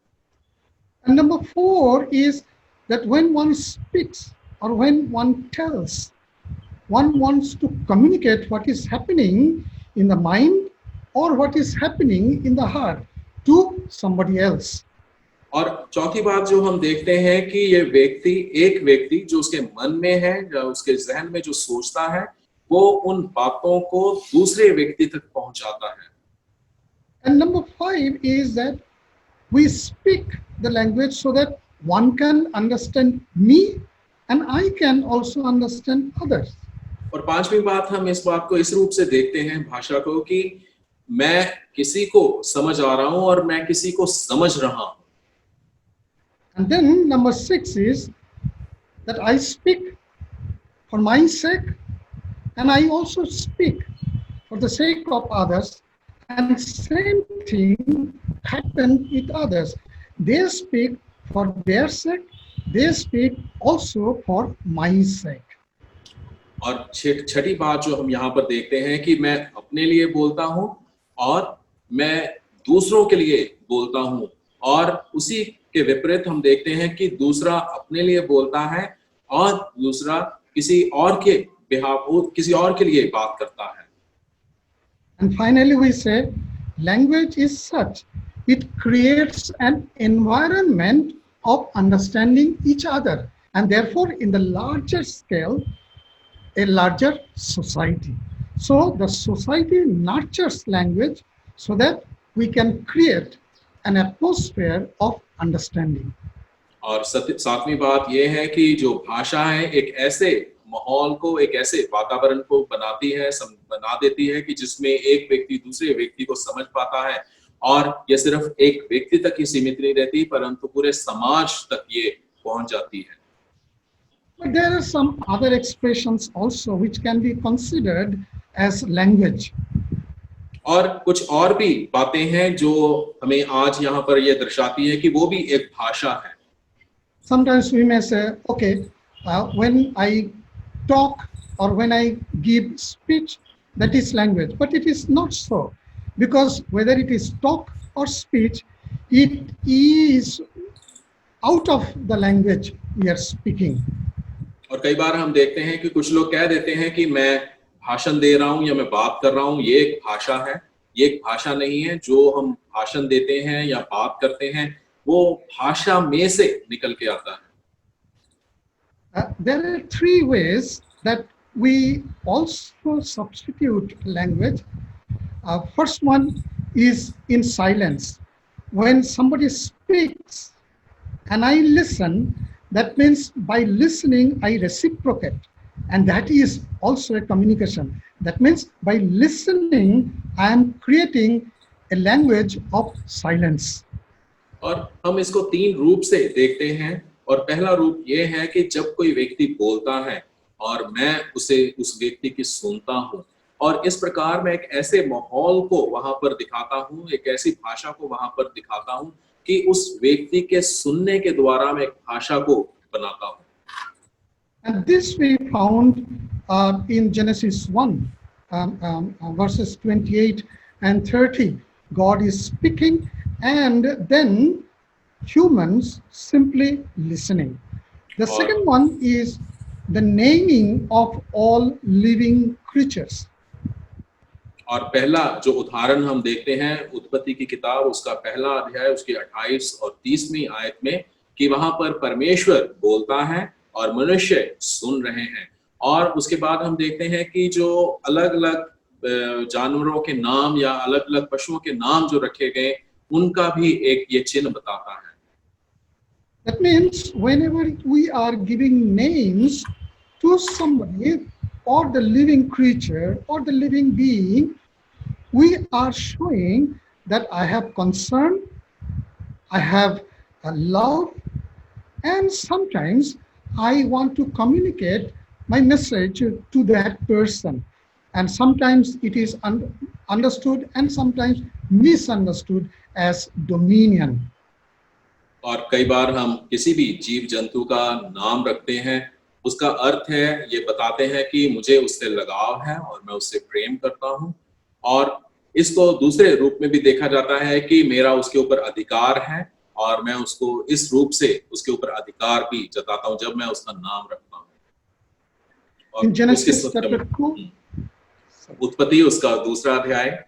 And number 4 is that when one speaks or when one tells, one wants to communicate what is happening in the mind or what is happening in the heart to somebody else. और चौथी बात जो हम देखते हैं कि ये एक व्यक्ति जो उसके मन में है या उसके जहन में जो सोचता है वो उन बातों को दूसरे व्यक्ति तक पहुंचाता है। And number 5 is that we speak the language so that one can understand me and I can also understand others. और पांचवी बात हम इस बात को इस रूप से देखते हैं भाषा को कि मैं किसी को समझ आ रहा हूं और मैं किसी को समझ रहा हूं। And then number 6 is that I speak for my sake and I also speak for the sake of others, and same thing happened with others. They speak for their sake, they speak also for my sake. और छठी बात जो हम यहाँ पर देखते हैं कि मैं अपने लिए बोलता हूँ और मैं दूसरों के लिए बोलता हूँ, और उसी के विपरीत हम देखते हैं कि दूसरा अपने लिए बोलता है और दूसरा किसी और के किसी और के लिए बात करता है। And finally we say language is such, it creates an environment of understanding each other and therefore in the larger scale a larger society. So the society nurtures language so that we can create an atmosphere of understanding. और सातवीं बात यह है कि जो भाषा है एक ऐसे माहौल को, एक ऐसे वातावरण को बना देती है कि जिसमें एक व्यक्ति दूसरे व्यक्ति को समझ पाता है, और यह सिर्फ एक व्यक्ति तक ही सीमित नहीं रहती परंतु पूरे समाज तक ये पहुंच जाती है। But there are some other expressions also which can be considered as language. और कुछ और भी बातें हैं जो हमें आज यहाँ पर ये दर्शाती है कि वो भी एक भाषा है। Sometimes we may say, okay, when I talk or when I give speech, that is language, but it is not so, because whether it is talk or speech, it is out of the language we are speaking. और कई बार हम देखते हैं कि कुछ लोग कह देते हैं कि मैं भाषण दे रहा हूं या मैं बात कर रहा हूं, ये एक भाषा है। ये एक भाषा नहीं है। जो हम भाषण देते हैं या बात करते हैं वो भाषा में से निकल के आता है। There are 3 ways that we also substitute language. First one is in silence. When somebody speaks and I listen, that means by listening I reciprocate, and that is also a communication. That means by listening I am creating a language of silence. और हम इसको 3 रूप से देखते हैं, और पहला रूप ये है कि जब कोई व्यक्ति बोलता है और मैं उस व्यक्ति की सुनता हूँ, और इस प्रकार मैं एक ऐसे माहौल को वहां पर दिखाता हूँ, एक ऐसी भाषा को वहां पर दिखाता हूँ कि उस व्यक्ति के सुनने के द्वारा मैं एक भाषा को बनाता हूँ। And this we found in Genesis 1, verses 28 and 30. God is speaking and then humans simply listening. The second one is the naming of all living creatures. और पहला जो उदाहरण हम देखते हैं उत्पत्ति की किताब, उसका पहला अध्याय उसकी 28 और 30वीं आयत में, कि वहां पर परमेश्वर बोलता है और मनुष्य सुन रहे हैं। और उसके बाद हम देखते हैं कि जो अलग अलग जानवरों के नाम या अलग अलग पशुओं के नाम जो रखे गए, उनका भी एक ये चिन्ह बताता है। That means whenever we are giving names to somebody or the living creature or the living being, we are showing that I have concern, I have a love, And sometimes I want to communicate my message to that person. And sometimes it is understood and sometimes misunderstood as dominion. और कई बार हम किसी भी जीव जंतु का नाम रखते हैं, उसका अर्थ है ये बताते हैं कि मुझे उससे लगाव है और मैं उससे प्रेम करता हूँ, और इसको दूसरे रूप में भी देखा जाता है कि मेरा उसके ऊपर अधिकार है और मैं उसको इस रूप से उसके ऊपर अधिकार भी जताता हूँ जब मैं उसका नाम रखता हूँ। और In Genesis उसके chapter 2, उत्पत्ति उसका दूसरा अध्याय,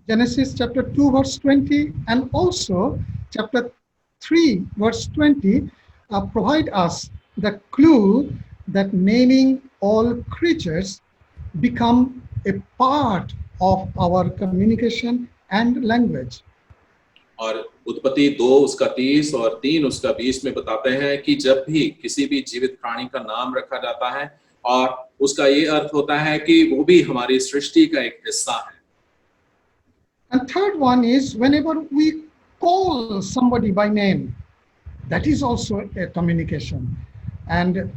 Genesis chapter 2 verse 20 and also chapter 3 verse 20 provide us the clue that naming all creatures become a part of our communication and language. और उत्पत्ति 2 उसका 30 और 3 उसका 20 में बताते हैं कि जब भी किसी भी जीवित प्राणी का नाम रखा जाता है और उसका ये अर्थ होता है कि वो भी हमारी सृष्टि का एक हिस्सा है। And third one is whenever we call somebody by name, that is also a communication. And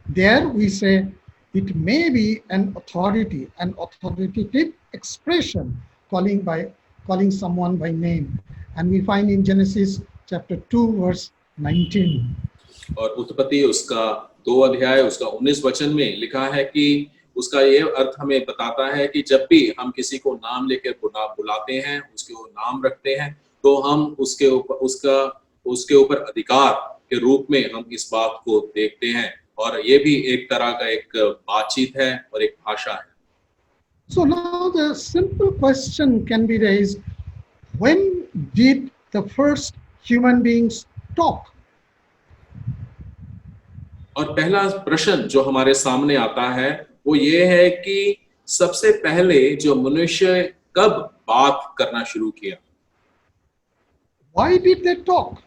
there we say it may be an authority, an authoritative expression, calling someone by name. And we find in Genesis chapter 2 verse 19. और उत्पत्ति उसका 2 अध्याय उसका 19 वचन में लिखा है कि उसका ये अर्थ हमें बताता है कि जब भी हम किसी को नाम लेकर बुलाते हैं, उसके नाम रखते हैं, तो हम उसके ऊपर अधिकार के रूप में हम इस बात को देखते हैं, और ये भी एक तरह का एक बातचीत है और एक भाषा है। So now the simple question can be raised, when did the first human beings talk? और पहला प्रश्न जो हमारे सामने आता है वो ये है कि सबसे पहले जो मनुष्य कब बात करना शुरू किया? Why did they talk?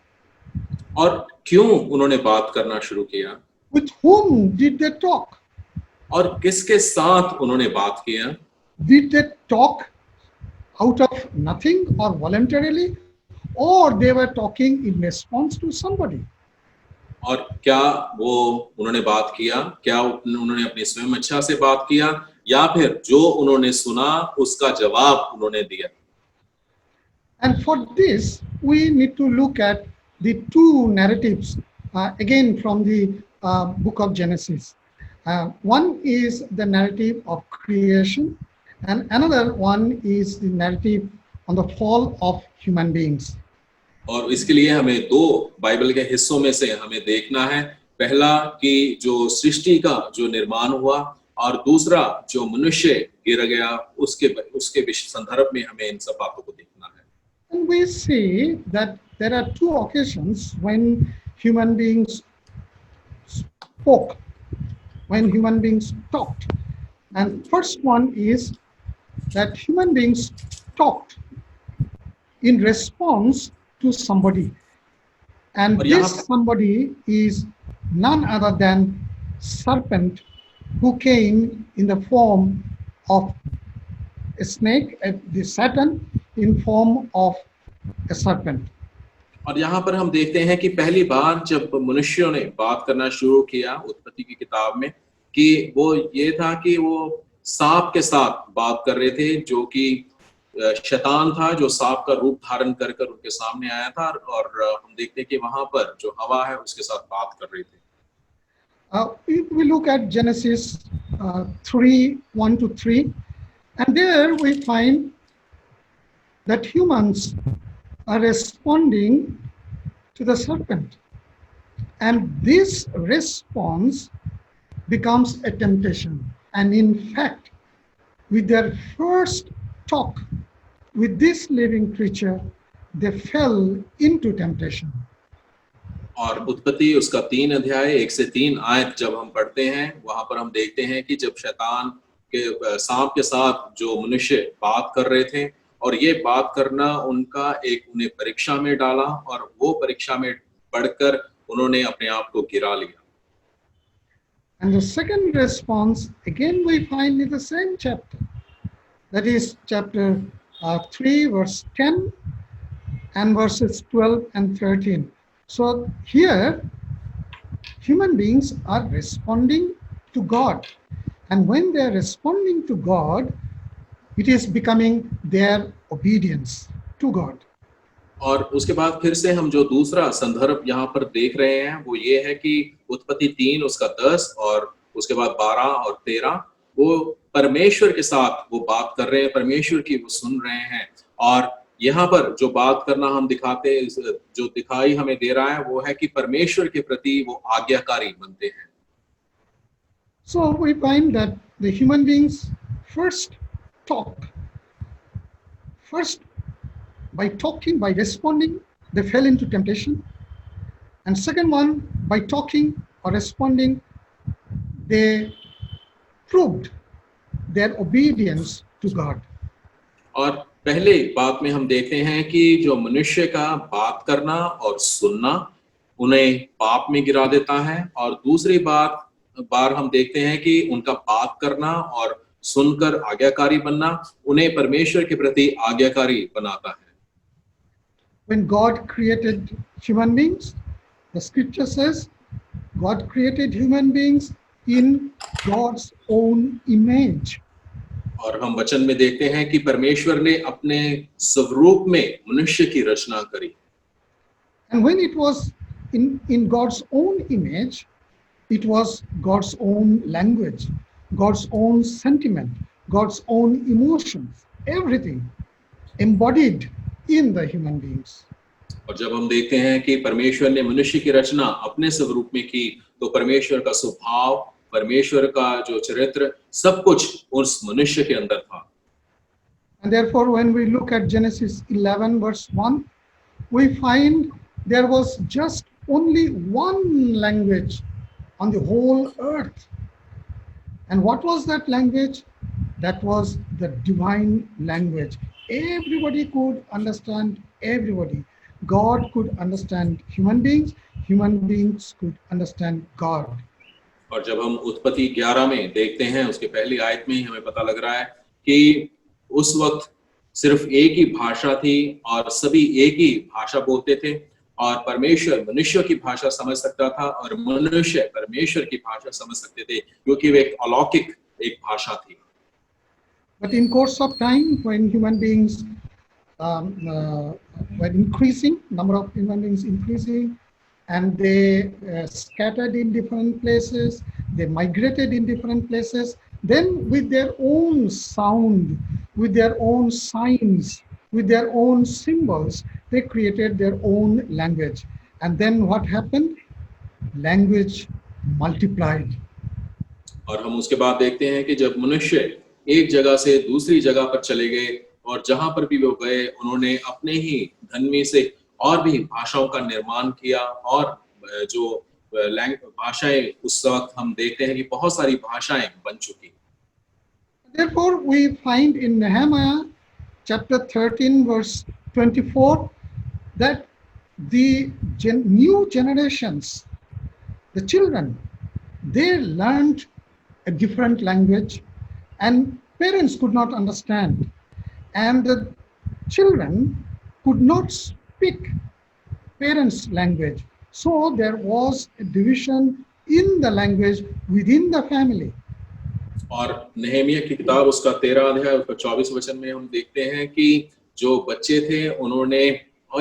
और क्यों उन्होंने बात करना शुरू किया? With whom did they talk? और किसके साथ उन्होंने बात किया? Did they talk out of nothing or voluntarily, or they were talking in response to somebody? और क्या वो उन्होंने बात किया, क्या उन्होंने अपनी स्वयं इच्छा से बात किया, या फिर जो उन्होंने सुना उसका जवाब उन्होंने दिया? And for this we need to look at the two narratives again from the book of Genesis. One is the narrative of creation and another one is the narrative on the fall of human beings. और इसके लिए हमें 2 Bible के हिस्सों में से हमें देखना है, पहला कि जो सृष्टि का जो निर्माण हुआ और दूसरा जो मनुष्य गिर गया उसके संदर्भ में हमें इन सब बातों को देखना है। And we see that there are 2 occasions when human beings spoke, when human beings talked. And first one is that human beings talked in response to somebody, and this somebody is none other than serpent, who came in the form of a snake, the Satan in form of a serpent. और यहाँ पर हम देखते हैं कि पहली बार जब मनुष्यों ने बात करना शुरू किया उत्पत्ति की किताब में, कि वो ये था कि वो सांप के साथ बात कर रहे थे, जो कि शैतान था, जो सांप का रूप धारण कर उनके सामने आया था, और हम देखते हैं कि वहां पर जो हवा है उसके साथ बात कर रही थी। If we look at Genesis 3:1-3, and there we find that humans are responding to the serpent, and this response becomes a temptation, and in fact with their first talk with this living creature they fell into temptation. और उत्पत्ति उसका 3 अध्याय 1 से 3 आयत जब हम पढ़ते हैं, वहां पर हम देखते हैं कि जब शैतान के सांप के साथ जो मनुष्य बात कर रहे थे, और ये बात करना उनका उन्हें परीक्षा में डाला, और वो परीक्षा में पढ़कर उन्होंने अपने आप को गिरा लिया। And the second response again we find in the same chapter, that is chapter 3 verse 10 and verses 12 and 13. So here, human beings are responding to God. And when they are responding to God, it is becoming their obedience to God. और उसके बाद फिर से हम जो दूसरा संदर्भ यहाँ पर देख रहे हैं वो ये है कि उत्पत्ति 3 उसका 10 और उसके बाद 12 और 13 वो परमेश्वर के साथ वो बात कर रहे हैं, परमेश्वर की वो सुन रहे हैं। और यहाँ पर जो बात करना हम दिखाते, जो दिखाई हमें दे रहा है वो है कि परमेश्वर के प्रति वो आज्ञाकारी बनते हैं। So we find that the human beings first talk. First, by talking, by responding, they fell into temptation. And second one, by talking or responding, they proved their obedience to God. और पहले बात में हम देखते हैं कि जो मनुष्य का बात करना और सुनना उन्हें पाप में गिरा देता है, और दूसरी बार हम देखते हैं कि उनका बात करना और सुनकर आज्ञाकारी बनना उन्हें परमेश्वर के प्रति आज्ञाकारी बनाता है। When God created human beings, the scripture says God created human beings in God's own image. और हम वचन में देखते हैं कि परमेश्वर ने अपने स्वरूप में मनुष्य की रचना करी। And when it was in God's own image, it was God's own language, God's own sentiment, God's own emotions, everything embodied in the human beings. और जब हम देखते हैं कि परमेश्वर ने मनुष्य की रचना अपने स्वरूप में की, तो परमेश्वर का स्वभाव, परमेश्वर का जो चरित्र, सब कुछ उस मनुष्य के अंदर था। And therefore, when we look at Genesis 11 verse 1, we find there was just only one language on the whole earth. And what was that language? That was the divine language. Everybody could understand everybody. God could understand human beings could understand God. और जब हम उत्पत्ति 11 में देखते हैं, उसके पहली आयत में ही हमें पता लग रहा है कि उस वक्त सिर्फ एक ही भाषा थी और सभी एक ही भाषा बोलते थे, और परमेश्वर मनुष्य की भाषा समझ सकता था और मनुष्य परमेश्वर की भाषा समझ सकते थे, क्योंकि वे एक अलौकिक एक भाषा थी। But in course of time, when human beings were increasing, number of human beings increasing, and they scattered in different places, they migrated in different places, then with their own sound, with their own signs, with their own symbols, they created their own language. And then what happened? Language multiplied. और हम उसके बाद देखते हैं कि जब मनुष्य एक जगह से दूसरी जगह पर चले गए, और जहां पर भी वो गए उन्होंने अपने ही धन में से और भी भाषाओं का निर्माण किया, और जो भाषाएं उस वक्त हम देखते हैं कि बहुत सारी भाषाएं बन चुकी। Therefore, we find in Nehemiah chapter 13 verse 24 that the new generations, the children, they learned a different language, and parents could not understand, and the children could not speak parents' language. So there was a division in the language within the family. और नहमिया की किताब उसका 13 अध्याय उसका 24 वचन में हम देखते हैं कि जो बच्चे थे उन्होंने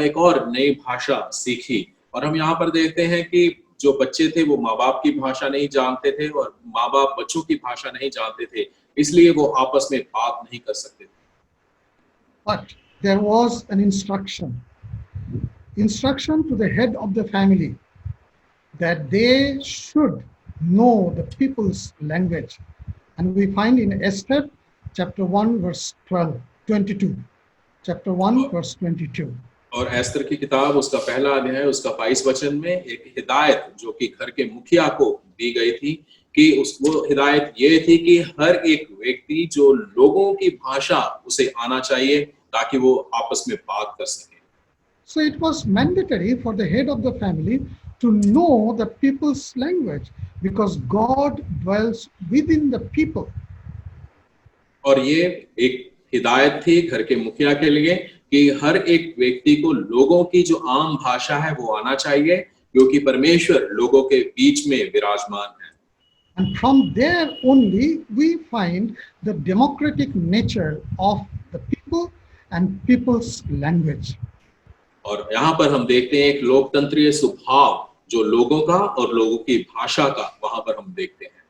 एक और नई भाषा सीखी, और हम यहाँ पर देखते हैं कि जो बच्चे थे वो माँ बाप की भाषा नहीं जानते थे और माँ बाप बच्चों की भाषा नहीं जानते थे, इसलिए वो आपस में बात नहीं कर सकते थे। But there was an instruction to the head of the family that they should know the people's language. And we find in Esther chapter 1 verse 22. Chapter 1 verse 22. और एस्तर की किताब उसका पहला अध्याय उसका 22 वचन में एक हिदायत जो कि घर के मुखिया को दी गई थी कि वो हिदायत ये थी कि हर एक व्यक्ति जो लोगों की भाषा उसे आना चाहिए ताकि वो आपस में बात कर सके। So it was mandatory for the head of the family to know the people's language because God dwells within the people. और ये एक हिदायत थी घर के मुखिया के लिए कि हर एक व्यक्ति को लोगों की जो आम भाषा है वो आना चाहिए, क्योंकि परमेश्वर लोगों के बीच में विराजमान है। And from there only we find the democratic nature of the people and people's language. और यहाँ पर हम देखते हैं एक लोकतंत्रीय स्वभाव जो लोगों का और लोगों की भाषा का वहां पर हम देखते हैं।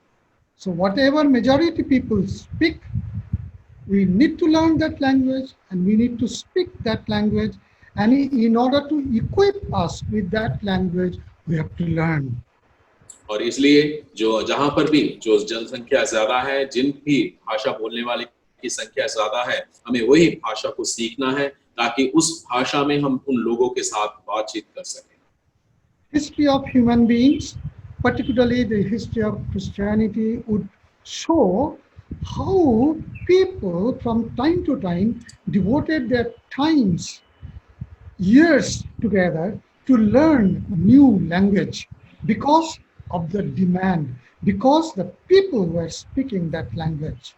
So whatever majority people speak, we need to learn that language and we need to speak that language, and in order to equip us with that language, we have to learn. और इसलिए जो जहां पर भी जो जनसंख्या ज्यादा है, जिन भी भाषा बोलने वाले की संख्या ज्यादा है, हमें वही भाषा को सीखना है ताकि उस भाषा में हम उन लोगों के साथ बातचीत कर सकें। History of human beings, particularly the history of Christianity, would show how people from time to time devoted their times, years together to learn new language because of the demand, because the people were speaking that language.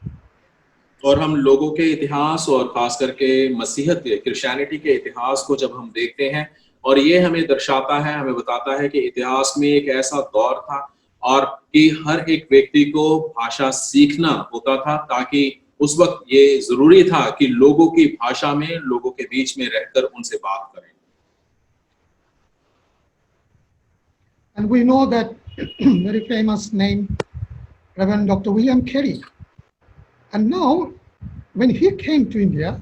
और हम लोगों के इतिहास और खास करके मसीहत Christianity के इतिहास को जब हम देखते हैं, और ये हमें दर्शाता है, हमें बताता है कि इतिहास में एक ऐसा दौर था और कि हर एक व्यक्ति को भाषा सीखना होता था, ताकि उस वक्त ये जरूरी था कि लोगों की भाषा में, लोगों के बीच में रहकर उनसे बात करें। And we know that very famous name, Reverend Dr. William Carey. And now, when he came to India,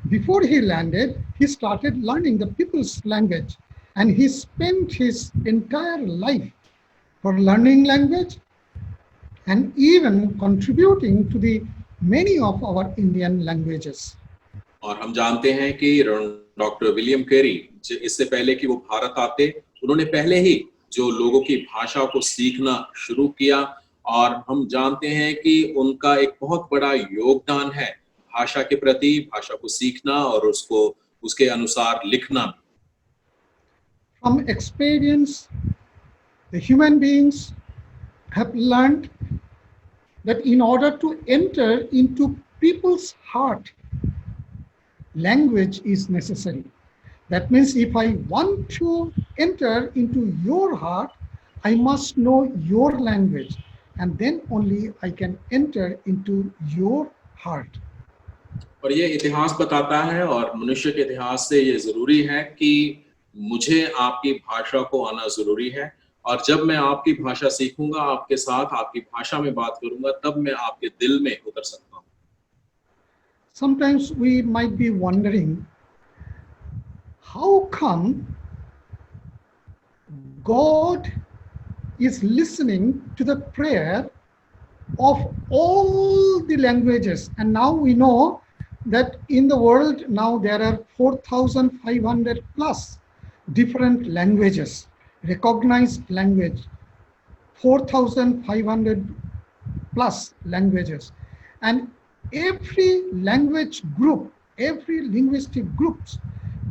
before he landed, he started learning the people's language, and he spent his entire life for learning language and even contributing to the many of our Indian languages. और हम जानते हैं कि doctor William Carey, इससे पहले कि वो भारत आते, उन्होंने पहले ही जो लोगों की भाषा को सीखना शुरू किया, और हम जानते हैं कि उनका एक बहुत बड़ा योगदान है भाषा के प्रति, भाषा को सीखना और उसको उसके अनुसार लिखना। From experience, the human beings have learned that in order to enter into people's heart, language is necessary. That means if I want to enter into your heart, I must know your language, and then only I can enter into your heart. और ये इतिहास बताता है, और मनुष्य के इतिहास से ये जरूरी है कि मुझे आपकी भाषा को आना जरूरी है, और जब मैं आपकी भाषा सीखूंगा, आपके साथ आपकी भाषा में बात करूंगा, तब मैं आपके दिल में उतर सकता हूँ। Sometimes we might be wondering, how come God is listening to the prayer of all the languages? And now we know that in the world now there are 4,500 plus different languages, recognized language, 4,500 plus languages. And every language group, every linguistic groups,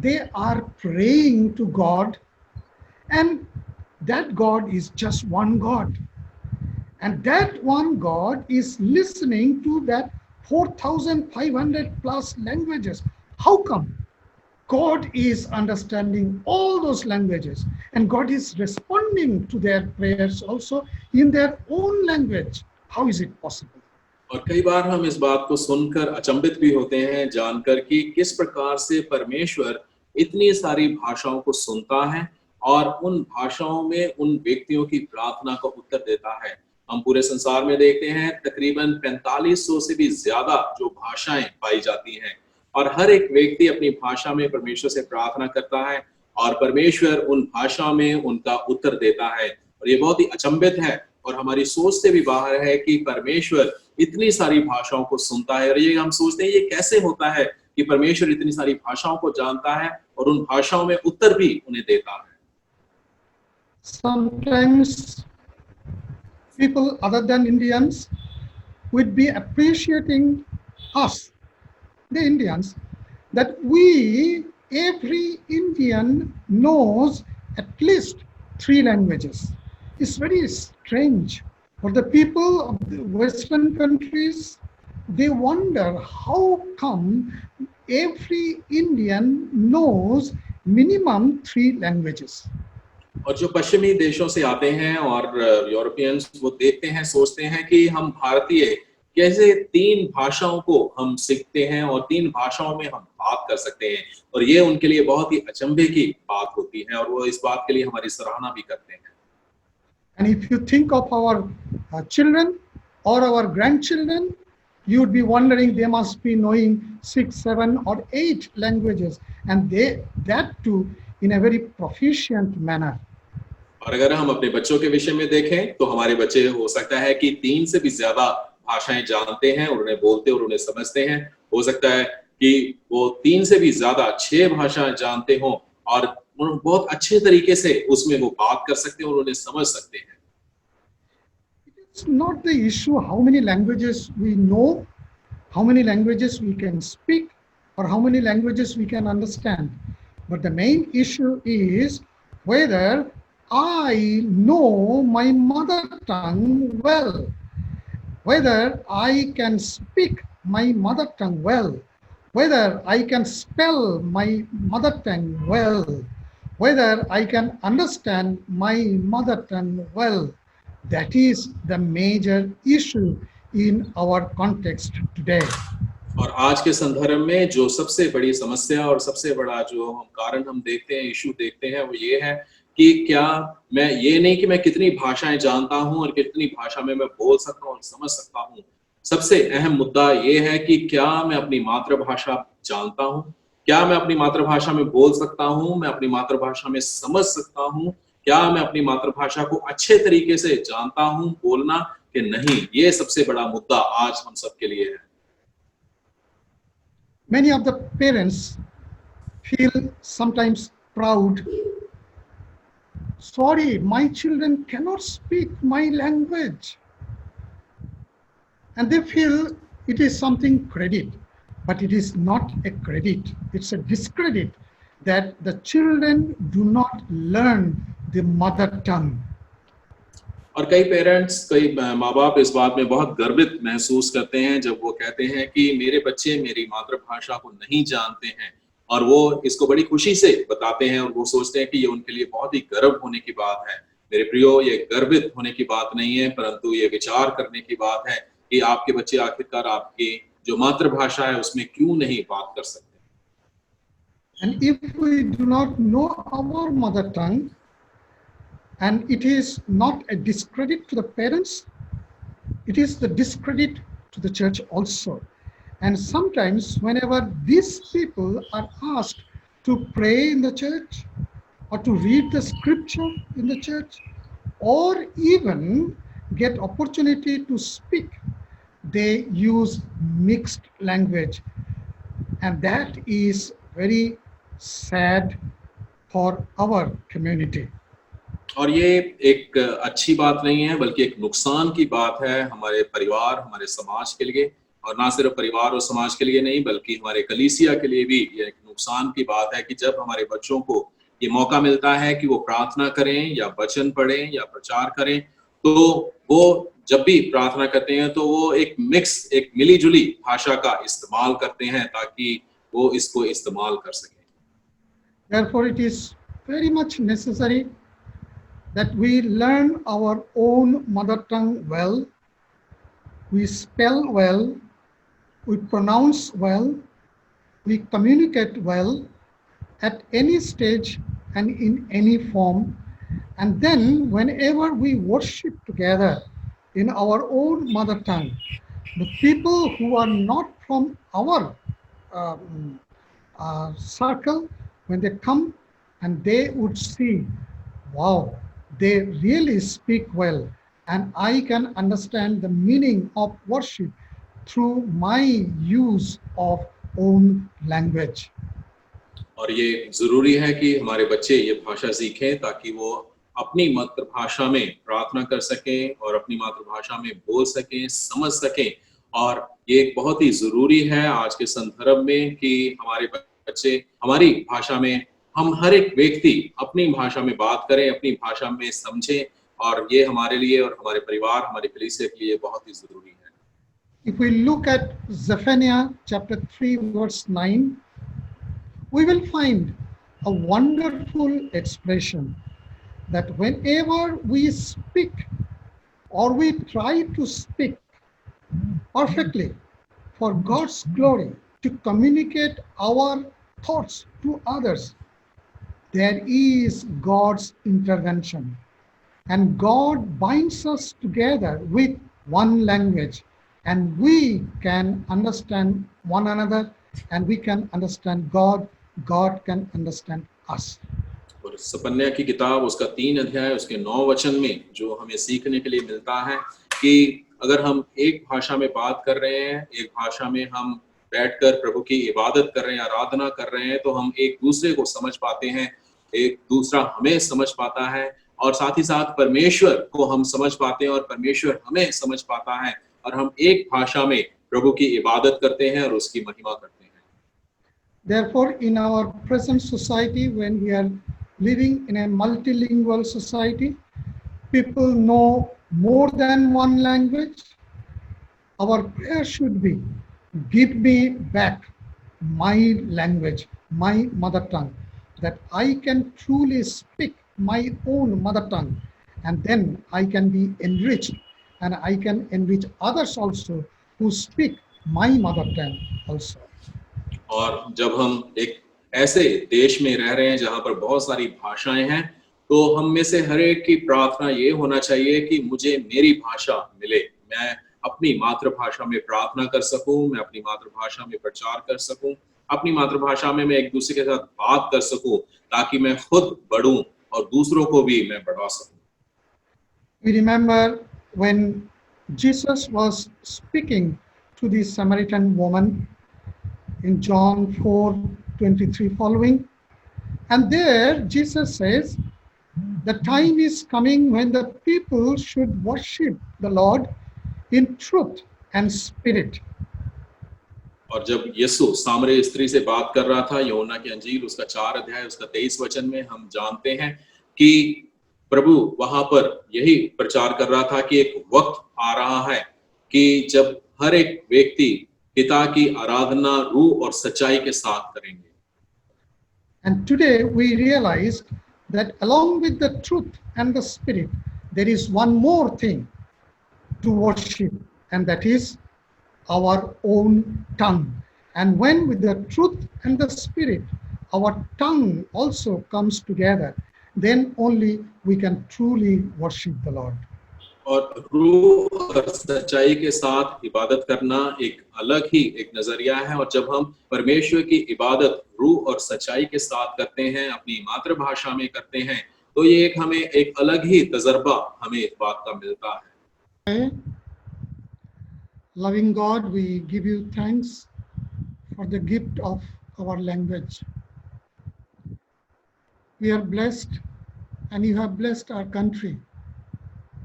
they are praying to God, and that God is just one God. And that one God is listening to that 4,500 plus languages. How come? God is understanding all those languages, and God is responding to their prayers also in their own language. How is it possible? और कई बार हम इस बात को सुनकर अचंभित भी होते हैं, जानकर कि किस प्रकार से परमेश्वर इतनी सारी भाषाओं को सुनता है और उन भाषाओं में उन व्यक्तियों की प्रार्थना को उत्तर देता है। हम पूरे संसार में देखते हैं तकरीबन 4500 से भी ज्यादा जो भाषाएं पाई जाती हैं, और हर एक व्यक्ति अपनी भाषा में परमेश्वर से प्रार्थना करता है, और परमेश्वर उन भाषा में उनका उत्तर देता है। और ये बहुत ही अचंभित है और हमारी सोच से भी बाहर है कि परमेश्वर इतनी सारी भाषाओं को सुनता है। और ये हम सोचते हैं ये कैसे होता है कि परमेश्वर इतनी सारी भाषाओं को जानता है और उन भाषाओं में उत्तर भी उन्हें देता है। Sometimes people other than Indians would be appreciating us, the Indians, that every Indian knows at least 3 languages. It's very strange. For the people of the Western countries, they wonder how come every Indian knows minimum 3 languages. और जो पश्चिमी देशों से आते हैं और Europeans वो देखते हैं, सोचते हैं कि हम भारतीय कैसे 3 भाषाओं को हम सीखते हैं और 3 भाषाओं में हम बात कर सकते हैं, और ये उनके लिए बहुत ही अचंभे की बात होती है और वो इस बात के लिए हमारी सराहना भी करते हैं। And if you think of our children or our grandchildren, you would be wondering they must be knowing 6, 7 or 8 languages, and that too in a very proficient manner. और अगर हम अपने बच्चों के विषय में देखें तो हमारे बच्चे हो सकता है कि 3 से भी ज्यादा भाषाएं जानते हैं और उन्हें बोलते और उन्हें समझते हैं। हो सकता है कि वो 3 से भी ज्यादा 6 भाषाएं जानते हों और बहुत अच्छे तरीके से उसमें वो बात कर सकते हैं और उन्हें समझ सकते हैं। It's not the issue how many languages we know, how many languages we can speak, or how many languages we can understand. But the main issue is whether I know my mother tongue well, whether I can speak my mother tongue well, whether I can spell my mother tongue well, whether I can understand my mother tongue well. That is the major issue in our context today. और आज के संदर्भ में जो सबसे बड़ी समस्या और सबसे बड़ा जो हम कारण हम देखते हैं, इशू देखते हैं, वो ये है कि क्या मैं ये नहीं कि मैं कितनी भाषाएं जानता हूं और कितनी भाषा में मैं बोल सकता हूं और समझ सकता हूं। सबसे अहम मुद्दा ये है कि क्या मैं अपनी मातृभाषा जानता हूं, क्या मैं अपनी मातृभाषा में बोल सकता हूं, मैं अपनी मातृभाषा में समझ सकता हूं, क्या मैं अपनी मातृभाषा को अच्छे तरीके से जानता हूं बोलना कि नहीं। ये सबसे बड़ा मुद्दा आज हम सबके लिए है। Many of the parents feel sometimes proud. Sorry, my children cannot speak my language. And they feel it is something credit, but it is not a credit. It's a discredit that the children do not learn the mother tongue. और कई parents, कई माँ बाप इस बात में बहुत गर्वित महसूस करते हैं जब वो कहते हैं कि मेरे बच्चे मेरी मातृभाषा को नहीं जानते हैं, और वो इसको बड़ी खुशी से बताते हैं और वो सोचते हैं कि ये उनके लिए बहुत ही गर्व होने की बात है। मेरे प्रियो, ये गर्वित होने की बात नहीं है, परंतु ये विचार करने की बात है कि आपके बच्चे आखिरकार आपकी जो मातृभाषा है उसमें क्यों नहीं बात कर सकते। And if we do not know our mother tongue, and it is not a discredit to the parents, it is the discredit to the church also. And sometimes whenever these people are asked to pray in the church, or to read the scripture in the church, or even get opportunity to speak, they use mixed language. And that is very sad for our community. और ये एक अच्छी बात नहीं है, बल्कि एक नुकसान की बात है हमारे परिवार, हमारे समाज के लिए, और ना सिर्फ परिवार और समाज के लिए नहीं बल्कि हमारे कलीसिया के लिए भी ये एक नुकसान की बात है कि जब हमारे बच्चों को ये मौका मिलता है कि वो प्रार्थना करें या वचन पढ़ें या प्रचार करें, तो वो जब भी प्रार्थना करते हैं तो वो एक मिक्स, एक मिली-जुली भाषा का इस्तेमाल करते हैं ताकि वो इसको इस्तेमाल कर सकें। Therefore, it is very much necessary that we learn our own mother tongue well, we spell well, we pronounce well, we communicate well at any stage and in any form. And then whenever we worship together in our own mother tongue, the people who are not from our circle, when they come and they would see, wow, they really speak well, and I can understand the meaning of worship through my use of own language. और ये जरूरी है कि हमारे बच्चे ये भाषा सीखें ताकि वो अपनी मातृभाषा में प्रार्थना कर सकें और अपनी मातृभाषा में बोल सकें, समझ सकें। और ये एक बहुत ही जरूरी है आज के संदर्भ में कि हमारे बच्चे हमारी भाषा में, हम हर एक व्यक्ति अपनी भाषा में बात करें, अपनी भाषा में समझें, और ये हमारे लिए और हमारे परिवार, हमारे कलीसिया के लिए बहुत ही जरूरी है। If we look at Zephaniah chapter 3 verse 9, we will find a wonderful expression that whenever we speak or we try to speak perfectly for God's glory, to communicate our thoughts to others, there is God's intervention. And God binds us together with one language, and we can understand one another, and we can understand God. God can understand us. और सपन्या की किताब उसका 3 अध्याय उसके 9 वचन में जो हमें सीखने के लिए मिलता है कि अगर हम एक भाषा में बात कर रहे हैं, एक भाषा में हम बैठकर प्रभु की इबादत कर रहे हैं, आराधना कर रहे हैं, तो हम एक दूसरे को समझ पाते हैं, एक दूसरा हमें समझ पाता है और साथ ही साथ परमेश्वर को हम समझ पाते हैं और परमेश्वर हमें समझ पाता है और हम एक भाषा में प्रभु की इबादत करते हैं और उसकी महिमा करते हैं। Therefore, in our present society, when we are living in a multilingual society, people know more than one language. Our prayer should be, give me back my language, my mother tongue, that I can truly speak my own mother tongue, and then I can be enriched, and I can enrich others also who speak my mother tongue also. और जब हम एक ऐसे देश में रह रहे हैं जहां पर बहुत सारी भाषाएं हैं, तो हम में से हर एक की प्रार्थना ये होना चाहिए कि मुझे मेरी भाषा मिले, मैं अपनी मातृभाषा में प्रार्थना कर सकूं, मैं अपनी मातृभाषा में प्रचार कर सकूं, अपनी मातृभाषा में मैं एक दूसरे के साथ बात कर सकूं, ताकि मैं खुद बढ़ूं और दूसरों को भी मैं बढ़ा सकूं। We remember when Jesus was speaking to the Samaritan woman in John 4:23 following, and there Jesus says, the time is coming when the people should worship the Lord in truth and spirit. और जब यीशु सामरी स्त्री से बात कर रहा था, यूहन्ना की अंजील उसका 4 अध्याय उसका 23 वचन में हम जानते हैं कि प्रभु वहां पर यही प्रचार कर रहा था कि एक वक्त आ रहा है कि जब हर एक व्यक्ति पिता की आराधना रूह और सच्चाई के साथ करेंगे। And today we realized that along with the truth and the spirit, there is one more thing to worship, and that is our own tongue. And when with the truth and the spirit, our tongue also comes together, then only we can truly worship the Lord. और रूह और सच्चाई के साथ इबादत करना एक अलग ही एक नजरिया है, और जब हम परमेश्वर की इबादत रूह और सच्चाई के साथ करते हैं, अपनी मातृभाषा में करते हैं, तो ये एक हमें एक अलग ही तजर्बा हमें इस बात का मिलता है। Loving God, we give you thanks for the gift of our language. We are blessed, and you have blessed our country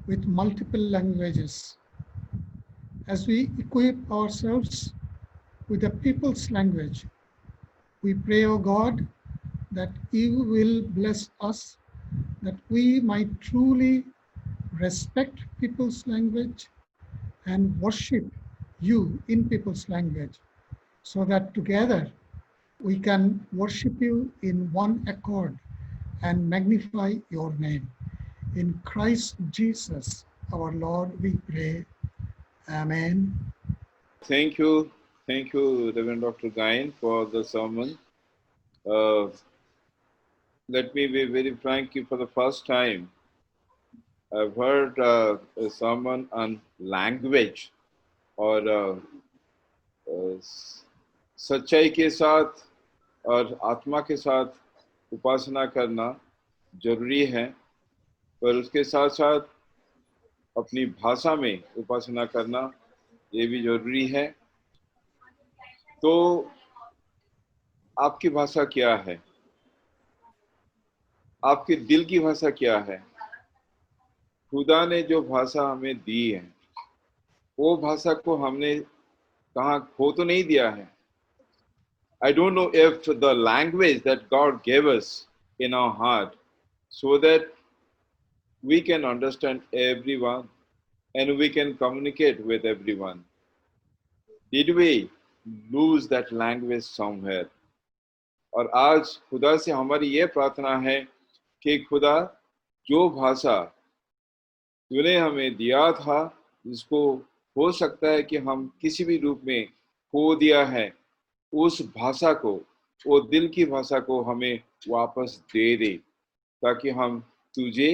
with multiple languages. As we equip ourselves with the people's language, we pray, O God, that you will bless us, that we might truly respect people's language and worship you in people's language, so that together we can worship you in one accord and magnify your name. In Christ Jesus, our Lord, we pray. Amen. Thank you, Reverend Dr. Gain, for the sermon. Let me be very frank, for the first time, I've heard a sermon on language और सच्चाई के साथ और आत्मा के साथ उपासना करना जरूरी है, पर उसके साथ साथ अपनी भाषा में उपासना करना ये भी जरूरी है। तो आपकी भाषा क्या है? आपके दिल की भाषा क्या है? खुदा ने जो भाषा हमें दी है, वो भाषा को हमने कहाँ खो तो नहीं दिया है। I don't know if the language that God gave us in our heart, so that we can understand everyone and we can communicate with everyone. Did we lose that language somewhere? और आज खुदा से हमारी ये प्रार्थना है कि खुदा जो भाषा तूने हमें दिया था, जिसको हो सकता है कि हम किसी भी रूप में खो दिया है, उस भाषा को, वो दिल की भाषा को हमें वापस दे दे, ताकि हम तुझे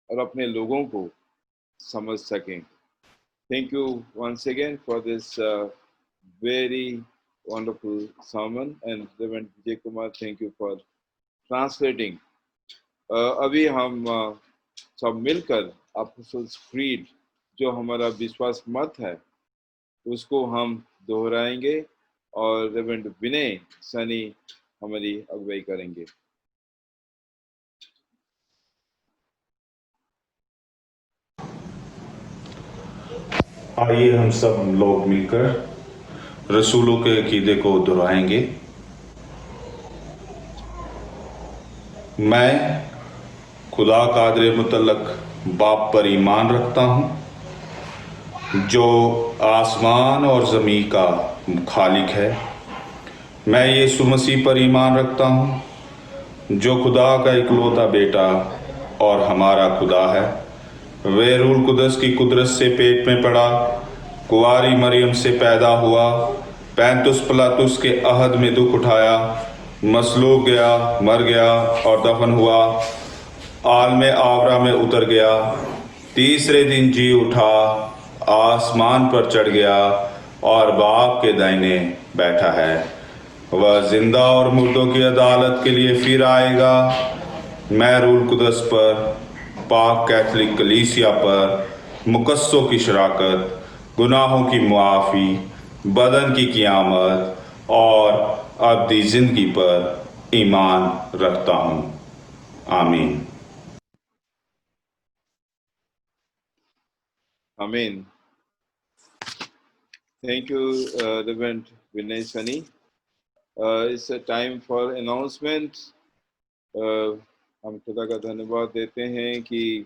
और अपने लोगों को समझ सकें. Thank you once again for this very wonderful sermon, and Reverend Vijay Kumar, thank you for translating. अभी हम सब मिलकर Apostles' Creed, जो हमारा विश्वास मत है, उसको हम दोहराएंगे और रेवरेंड विनय सनी हमारी अगुवाई करेंगे. आइए हम सब लोग मिलकर रसूलों के अकीदे को दोहराएंगे. मैं खुदा कादिर मुतल्लक बाप पर ईमान रखता हूँ, जो आसमान और ज़मीन का खालिक है. मैं यीशु मसीह पर ईमान रखता हूँ, जो खुदा का इकलौता बेटा और हमारा खुदा है. वे रूह कुदस की कुदरत से पेट में पड़ा, कुंवारी मरियम से पैदा हुआ, पैंतुस पिलातुस के अहद में दुख उठाया, मसलूब गया, मर गया और दफन हुआ, आलम आवरा में उतर गया, तीसरे दिन जी उठा, आसमान पर चढ़ गया और बाप के दाहिने बैठा है. वह जिंदा और मुर्दों की अदालत के लिए फिर आएगा. मैं रूह कुदस पर, पाक कैथलिक कलीसिया पर, मुकस्सों की शराकत, गुनाहों की मुआफ़ी, बदन की क़ियामत और अब्दी ज़िंदगी पर ईमान रखता हूँ. आमीन. आमीन. Thank you, Reverend Vinay Sani. It's a time for announcement. हम खुदा का धन्यवाद देते हैं कि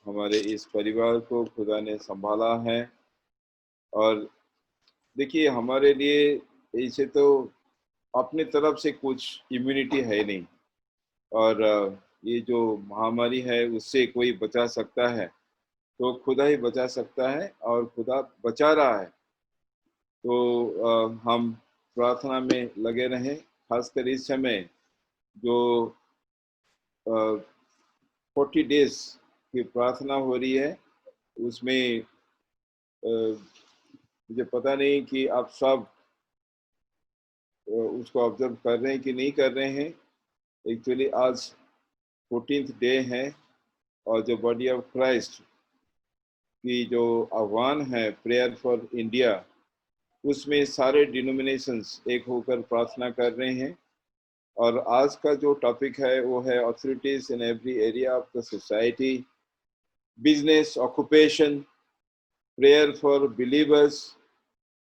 हमारे इस परिवार को खुदा ने संभाला है. और देखिए, हमारे लिए इसे तो अपनी तरफ से कुछ इम्यूनिटी है नहीं, और ये जो महामारी है उससे कोई बचा सकता है तो खुदा ही बचा सकता है, और खुदा बचा रहा है. तो हम प्रार्थना में लगे रहें, खासकर इस समय जो 40 डेज की प्रार्थना हो रही है. उसमें मुझे पता नहीं कि आप सब उसको ऑब्जर्व कर रहे हैं कि नहीं कर रहे हैं. एक्चुअली आज 14th डे है, और जो बॉडी ऑफ क्राइस्ट की जो आह्वान है प्रेयर फॉर इंडिया, उसमें सारे डिनोमिनेशंस एक होकर प्रार्थना कर रहे हैं. और आज का जो टॉपिक है वो है authorities in every area of the society, business, occupation, prayer for believers,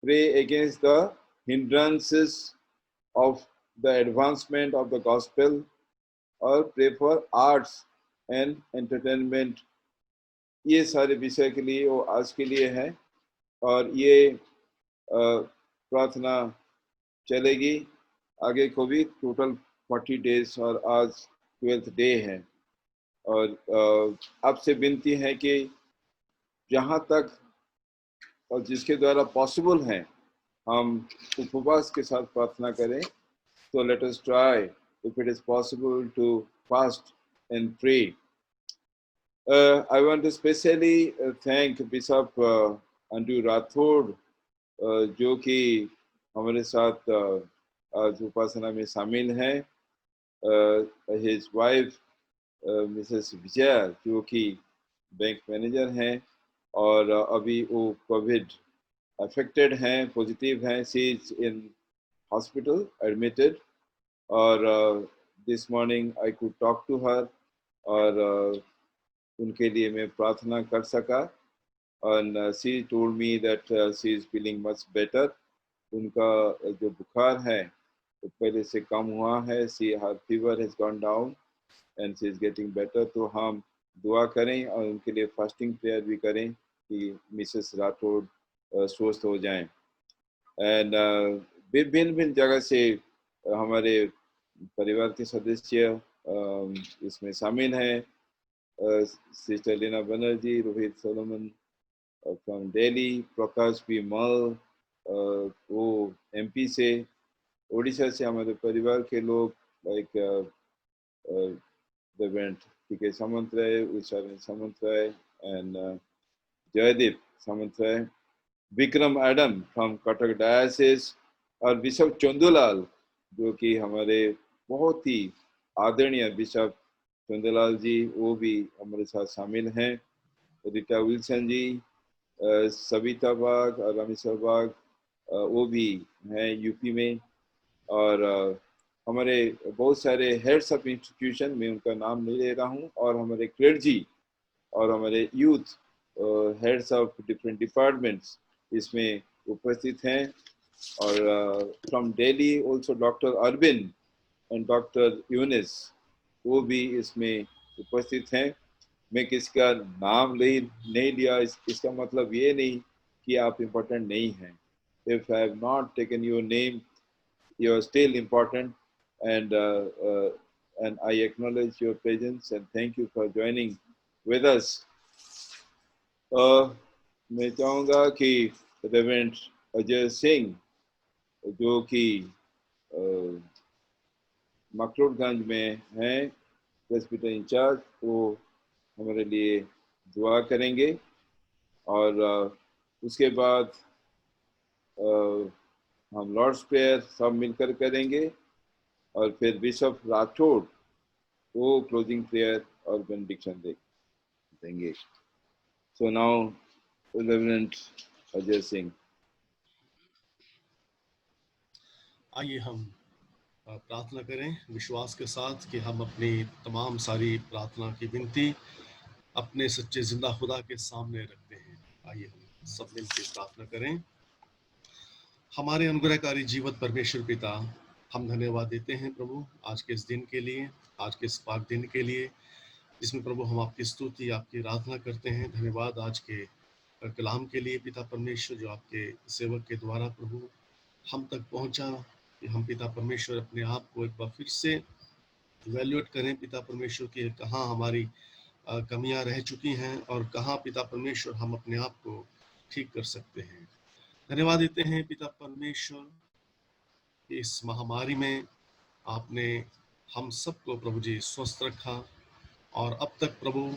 pray against the hindrances of the advancement of the gospel, और pray for arts and entertainment. ये सारे विषय के लिए वो आज के लिए है, और ये प्रार्थना चलेगी आगे को भी. टोटल 40 डेज और आज 12th डे है. और आपसे विनती है कि जहाँ तक और जिसके द्वारा पॉसिबल है हम उपवास के साथ प्रार्थना करें. तो let us try if it is possible to fast and pray. I want to specially thank Bishop Andrew Rathod, जो कि हमारे साथ आज उपासना में शामिल हैं. His wife Mrs. विजया, जो कि बैंक मैनेजर हैं, और अभी वो कोविड अफेक्टेड हैं, पॉजिटिव हैं. She is in hospital admitted, और this morning I could talk to her, और उनके लिए मैं प्रार्थना कर सका. and she told me that she is feeling much better. उनका जो बुखार है वो पहले से कम हुआ है. her fever has gone down and she is getting better. तो हम दुआ करें और उनके लिए फास्टिंग प्रेयर भी करें कि मिसेस राठौड़ स्वस्थ हो जाएं। एंड भिन्न भिन्न जगह से हमारे परिवार के सदस्य इसमें शामिल हैं। Sister Leena Banerjee, Rohit Solomon from Delhi, Prakash P Mal वो एमपी से, उड़ीसा से हमारे परिवार के लोग like reverend TK Samantaray, Usharan Samantaray and Jaydeep Samantaray, Vikram Adam from Cuttack diocese, और बिशप चंदूलाल जो कि हमारे बहुत ही आदरणीय बिशप चंदूलाल जी, वो भी हमारे साथ शामिल हैं। रीटा विल्सन जी, सविता बाग और रामेश्वर बाग वो भी हैं यूपी में, और हमारे बहुत सारे हेड्स ऑफ इंस्टीट्यूशन में उनका नाम नहीं ले रहा हूँ, और हमारे क्लर्जी और हमारे youth heads of different departments इसमें उपस्थित हैं। और from Delhi also doctor Arvind and doctor Eunice वो भी इसमें उपस्थित हैं। मैं किसी का नाम नहीं लिया, इसका मतलब ये नहीं कि आप इम्पोर्टेंट नहीं हैं। If I have not taken your name, you are still important, and I acknowledge your presence and thank you for joining with us. मैं चाहूँगा कि रेवरेंड अजय सिंह जो कि मकरोटगंज में हैं प्रेस्बिटर इंचार्ज, वो हमारे लिए दुआ करेंगे, और उसके बाद हम लॉर्ड्स प्रेयर सब मिलकर करेंगे, और फिर बिशप राठौड़ वो क्लोजिंग प्रेयर और बेनेडिक्शन देंगे। So now reverend Ajay Singh. आइए हम प्रार्थना करें विश्वास के साथ कि हम अपनी तमाम सारी प्रार्थना की विनती अपने सच्चे जिंदा खुदा के सामने रखते हैं। आइए हम सब मिलकर प्रार्थना करें। हमारे अनुग्रहकारी जीवत परमेश्वर पिता, हम धन्यवाद देते हैं प्रभु आज के इस दिन के लिए, आज के इस पाक दिन के लिए जिसमें प्रभु हम आपकी स्तुति आपकी आराधना करते हैं। धन्यवाद आज के कलाम के लिए पिता परमेश्वर, जो आपके सेवक के द्वारा प्रभु हम तक पहुंचा, कि हम पिता परमेश्वर अपने आप को एक बार फिर से इवैल्यूएट करें पिता परमेश्वर कि कहाँ हमारी कमियां रह चुकी हैं और कहाँ पिता परमेश्वर हम अपने आप को ठीक कर सकते हैं। धन्यवाद देते हैं पिता परमेश्वर, इस महामारी में आपने हम सबको प्रभु जी स्वस्थ रखा, और अब तक प्रभु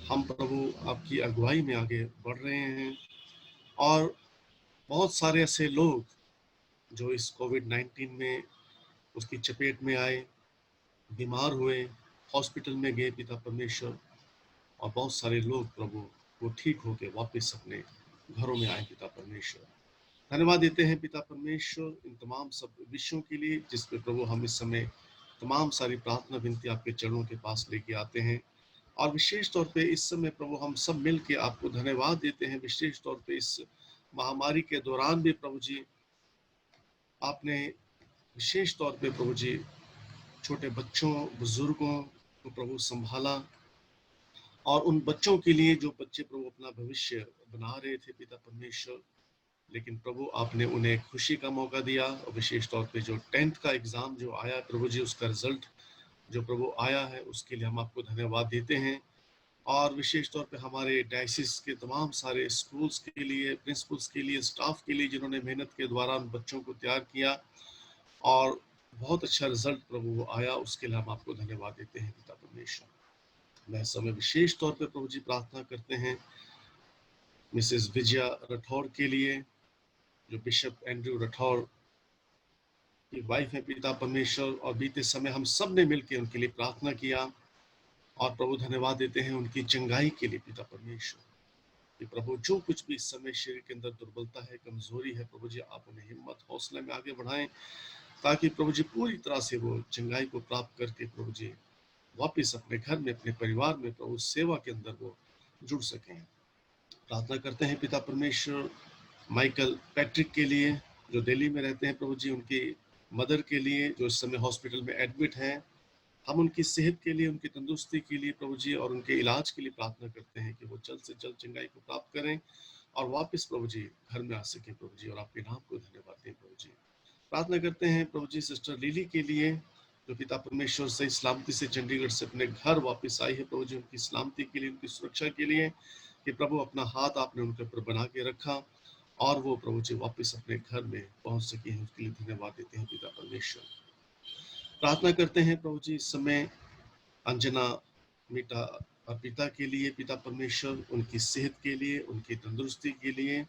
हम प्रभु आपकी अगुवाई में आगे बढ़ रहे हैं, और बहुत सारे ऐसे लोग जो इस कोविड-19 में उसकी चपेट में आए, बीमार हुए, हॉस्पिटल में गए पिता परमेश्वर, और बहुत सारे लोग प्रभु वो ठीक होकर वापस अपने घरों में आए पिता परमेश्वर। धन्यवाद देते हैं पिता परमेश्वर इन तमाम सब विषयों के लिए जिसपे प्रभु हम इस समय तमाम सारी प्रार्थना विनती आपके चरणों के पास लेके आते हैं, और विशेष तौर पे इस समय प्रभु हम सब मिल के आपको धन्यवाद देते हैं। विशेष तौर पे इस महामारी के दौरान भी प्रभु जी आपने विशेष तौर पे प्रभु जी छोटे बच्चों बुजुर्गों को प्रभु संभाला, और उन बच्चों के लिए जो बच्चे प्रभु अपना भविष्य बना रहे थे पिता परमेश्वर, लेकिन प्रभु आपने उन्हें खुशी का मौका दिया। और विशेष तौर पे जो 10th का एग्ज़ाम जो आया प्रभु जी, उसका रिजल्ट जो प्रभु आया है उसके लिए हम आपको धन्यवाद देते हैं। और विशेष तौर पे हमारे डायसिस के तमाम सारे स्कूल्स के लिए, प्रिंसिपल्स के लिए, स्टाफ के लिए जिन्होंने मेहनत के द्वारा उन बच्चों को तैयार किया और बहुत अच्छा रिजल्ट प्रभु वो आया, उसके लिए हम आपको धन्यवाद देते हैं पिता परमेश्वर। मैं समय विशेष तौर पे प्रभु जी प्रार्थना करते हैं मिसेस विजया राठौर के लिए, जो बिशप एंड्रू राठौर की वाइफ है पिता परमेश्वर, और बीते समय हम सब ने मिलकर उनके लिए प्रार्थना किया, और प्रभु धन्यवाद देते हैं उनकी चंगाई के लिए पिता परमेश्वर। कि प्रभु जो कुछ भी इस समय शरीर के अंदर दुर्बलता है, कमजोरी है, प्रभु जी आप उन्हें हिम्मत हौसले में आगे बढ़ाएं, ताकि प्रभु जी पूरी तरह से वो चंगाई को प्राप्त करके प्रभु जी वापस अपने घर में, अपने परिवार में प्रभु सेवा के अंदर वो जुड़ सकें। प्रार्थना करते हैं पिता परमेश्वर माइकल पैट्रिक के लिए, जो दिल्ली में रहते हैं प्रभु जी, उनकी मदर के लिए जो इस समय हॉस्पिटल में एडमिट हैं। हम उनकी सेहत के लिए, उनकी तंदुरुस्ती के लिए प्रभु जी और उनके इलाज के लिए प्रार्थना करते हैं कि वो जल्द से जल्द चंगाई को प्राप्त करें, और वापस प्रभु जी घर में आ सके प्रभु जी, और आपके नाम को धन्यवाद दें प्रभु जी। प्रार्थना करते हैं प्रभु जी सिस्टर लिली के लिए, जो पिता परमेश्वर सही सलामती से चंडीगढ़ से अपने घर वापस आई है प्रभु जी, उनकी सलामती के लिए, उनकी सुरक्षा के लिए, कि प्रभु अपना हाथ आपने उनके ऊपर बना के रखा और वो प्रभु जी वापस अपने घर में पहुंच सके हैं, उसके लिए धन्यवाद देते हैं पिता परमेश्वर। प्रार्थना करते हैं प्रभु जी इस समय अंजना मीठा पिता के लिए, पिता परमेश्वर उनकी सेहत के लिए, उनकी तंदुरुस्ती के लिए,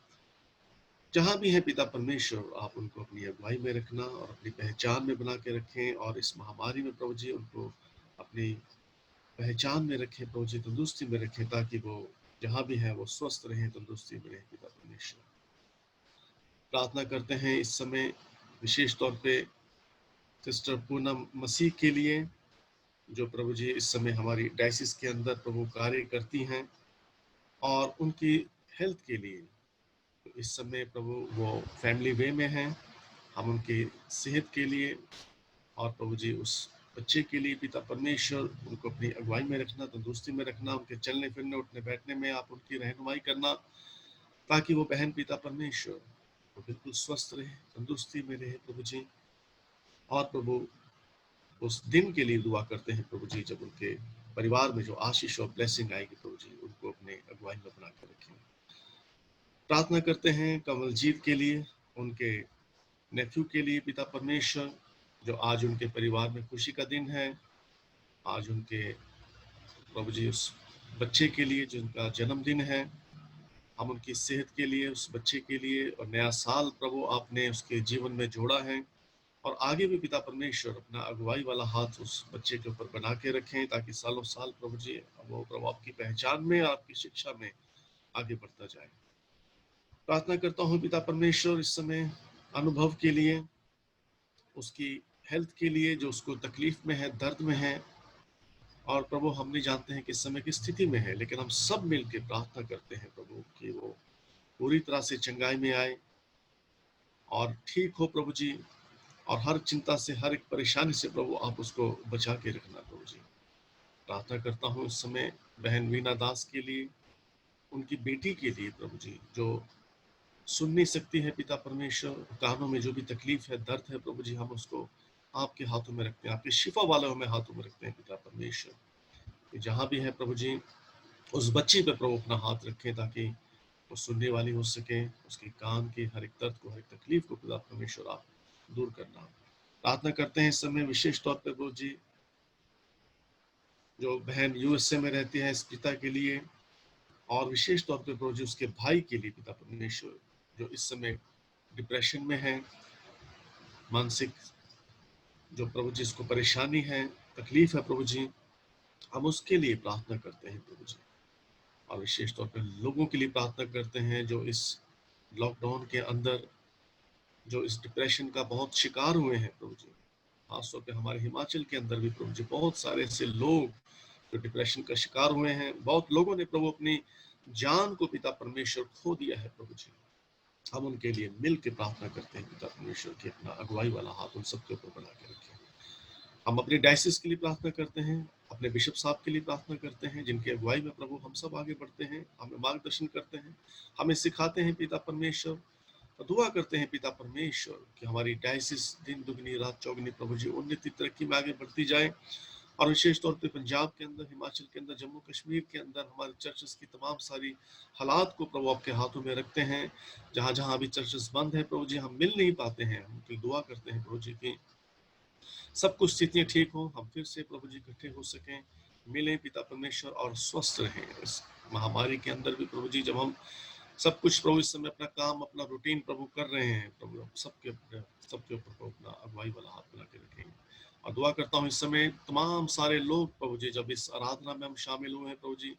जहाँ भी है पिता परमेश्वर आप उनको अपनी अगुवाई में रखना और अपनी पहचान में बना के रखें, और इस महामारी में प्रभु जी उनको अपनी पहचान में रखें प्रभु जी, तंदुरुस्ती में रखें, ताकि वो जहाँ भी है वो स्वस्थ रहे, तंदुरुस्ती में रहे पिता परमेश्वर। प्रार्थना करते हैं इस समय विशेष तौर पे सिस्टर पूनम मसीह के लिए, जो प्रभु जी इस समय हमारी डायसिस के अंदर प्रभु कार्य करती हैं, और उनकी हेल्थ के लिए इस समय प्रभु वो फैमिली वे में हैं। हम उनकी सेहत के लिए और प्रभु जी उस बच्चे के लिए पिता परमेश्वर उनको अपनी अगुवाई में रखना, तंदुरुस्ती में रखना, उनके चलने फिरने उठने बैठने में आप उनकी रहनुमाई करना, ताकि वो बहन पिता परमेश्वर वो बिल्कुल स्वस्थ रहे, तंदुरुस्ती में रहे प्रभु जी। और प्रभु उस दिन के लिए दुआ करते हैं प्रभु जी जब उनके परिवार में जो आशीष और ब्लेसिंग आएगी प्रभु जी, उनको अपने अगुवाई में बना कर रखें। प्रार्थना करते हैं कमलजीत के लिए, उनके नेफ्यू के लिए पिता परमेश्वर, जो आज उनके परिवार में खुशी का दिन है। आज उनके प्रभु जी उस बच्चे के लिए जिनका जन्मदिन है, हम उनकी सेहत के लिए, उस बच्चे के लिए, और नया साल प्रभु आपने उसके जीवन में जोड़ा है, और आगे भी पिता परमेश्वर अपना अगुवाई वाला हाथ उस बच्चे के ऊपर बना के रखें, ताकि सालों साल प्रभु जी वो प्रभु आपकी पहचान में, आपकी शिक्षा में आगे बढ़ता जाए। प्रार्थना करता हूँ पिता परमेश्वर इस समय अनुभव के लिए, उसकी हेल्थ के लिए, जो उसको तकलीफ में है, दर्द में है, और प्रभु हम नहीं जानते हैं किस समय की स्थिति में है, लेकिन हम सब मिलकर प्रार्थना करते हैं प्रभु कि वो पूरी तरह से चंगाई में आए और ठीक हो प्रभु जी, और हर चिंता से, हर एक परेशानी से प्रभु आप उसको बचा के रखना प्रभु जी। प्रार्थना करता हूँ इस समय बहन वीना दास के लिए, उनकी बेटी के लिए प्रभु जी, जो सुन नहीं सकती है पिता परमेश्वर, कानों में जो भी तकलीफ है, दर्द है प्रभु जी, हम उसको आपके हाथों में रखते हैं, आपके शिफा वालों में हाथों में रखते हैं पिता परमेश्वर। कि जहाँ भी है प्रभु जी उस बच्ची पे प्रभु अपना हाथ रखें, ताकि वो सुनने वाली हो सके, उसके कान के हर एक दर्द को, हर एक तकलीफ को पिता परमेश्वर आप दूर करना। प्रार्थना करते हैं इस समय विशेष तौर पर प्रभु जी जो बहन यूएसए में रहती है, इस पिता के लिए, और विशेष तौर पर प्रभु जी उसके भाई के लिए पिता परमेश्वर, जो इस समय डिप्रेशन में है, मानसिक जो प्रभु जी इसको परेशानी है, तकलीफ है प्रभु जी, हम उसके लिए प्रार्थना करते हैं प्रभु जी। और विशेष तौर पर लोगों के लिए प्रार्थना करते हैं जो इस लॉकडाउन के अंदर, जो इस डिप्रेशन का बहुत शिकार हुए हैं प्रभु जी। खासतौर पे हमारे हिमाचल के अंदर भी प्रभु जी बहुत सारे ऐसे लोग जो डिप्रेशन का शिकार हुए हैं। बहुत लोगों ने प्रभु अपनी जान को पिता परमेश्वर खो दिया है प्रभु जी। हम उनके लिए मिल के प्रार्थना करते हैं पिता परमेश्वर की अपना अगुवाई वाला हाथ उन सबके ऊपर बना के रखें। हम अपनी डायसिस के लिए प्रार्थना करते हैं, अपने बिशप साहब के लिए प्रार्थना करते हैं, जिनकी अगुवाई में प्रभु हम सब आगे बढ़ते हैं, हमें मार्गदर्शन करते हैं, हमें सिखाते हैं पिता परमेश्वर। और दुआ करते हैं पिता परमेश्वर कि हमारी डायसिस दिन दुगनी रात चौगनी प्रभु जी उन्नति तरक्की में आगे बढ़ती जाए। और विशेष तौर पे पंजाब के अंदर, हिमाचल के अंदर, जम्मू कश्मीर के अंदर हमारे चर्चेस की तमाम सारी हालात को प्रभु आपके हाथों में रखते हैं। जहाँ जहाँ अभी चर्चेस बंद है प्रभु जी, हम मिल नहीं पाते हैं, हम उनकी दुआ करते हैं प्रभु जी की सब कुछ स्थितियाँ ठीक हो, हम फिर से प्रभु जी इकट्ठे हो सकें, मिलें पिता परमेश्वर और स्वस्थ रहें इस महामारी के अंदर भी प्रभु जी। जब हम सब कुछ प्रभु इस समय अपना काम, अपना रूटीन प्रभु कर रहे हैं प्रभु, सबके ऊपर अपना अगुवाई वाला हाथ बना के रखेंगे। और दुआ करता हूँ इस समय तमाम सारे लोग प्रभु जी जब इस आराधना में हम शामिल हुए हैं प्रभु जी,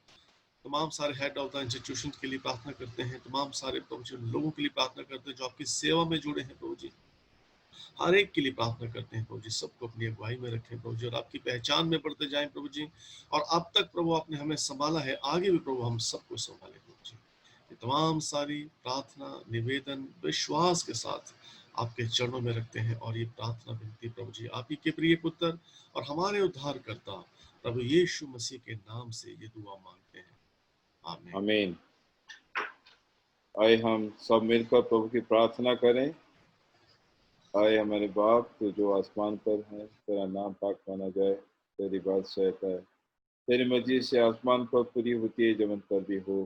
तमाम सारे हेड ऑफ द इंस्टीट्यूशन के लिए प्रार्थना करते हैं, तमाम सारे प्रभु जी लोगों के लिए प्रार्थना करते हैं जो आपकी सेवा में जुड़े हैं प्रभु जी, हर एक के लिए प्रार्थना करते हैं प्रभु जी। सबको अपनी अगुवाई में रखें प्रभु जी और आपकी पहचान में बढ़ते जाएं प्रभु जी। और अब तक प्रभु आपने हमें संभाला है, आगे भी प्रभु हम सबको संभालें प्रभु जी। ये तमाम सारी प्रार्थना, निवेदन, विश्वास के साथ आपके चरणों में रखते हैं और ये प्रार्थना विनती प्रभु जी आप ही के प्रिय पुत्र और हमारे उद्धारकर्ता प्रभु यीशु मसीह के नाम से ये दुआ मांगते हैं, आमीन। आमीन। आइए हम सब मिलकर प्रभु की प्रार्थना करें। आए हमारे बाप तो जो आसमान पर है, तेरा नाम पाक माना जाए, तेरी बात सहता है, तेरी मर्जी से आसमान पर पूरी होती है, जमीन पर भी हो।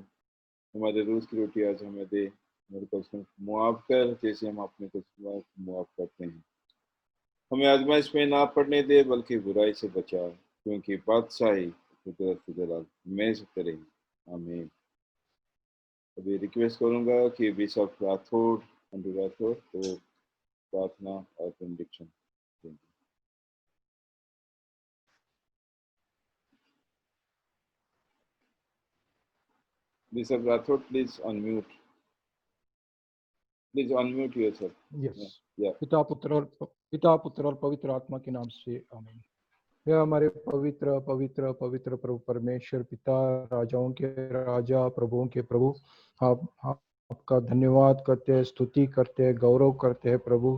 हमारे रोज की रोटी आज हमें दे, मेरे को मुआफ कर जैसे हम अपने को मुआफ करते हैं। हमें आजमाइश में ना पड़ने दे, बल्कि बुराई से बचा, क्योंकि बादशाही कुदरत जलाल में से तेरे हैं। आमीन। अभी रिक्वेस्ट करूंगा कि बिशप राठौड़ को प्रार्थना और बेनेडिक्शन देंगे। Bishop Rathore, please unmute yourself. Yes. या पिता पुत्र और पवित्र आत्मा के नाम से आमीन। यह हमारे पवित्र पवित्र पवित्र प्रभु परमेश्वर पिता, राजाओं के राजा, प्रभुओं के प्रभु, आप आपका धन्यवाद करते हैं, स्तुति करते हैं, गौरव करते हैं प्रभु,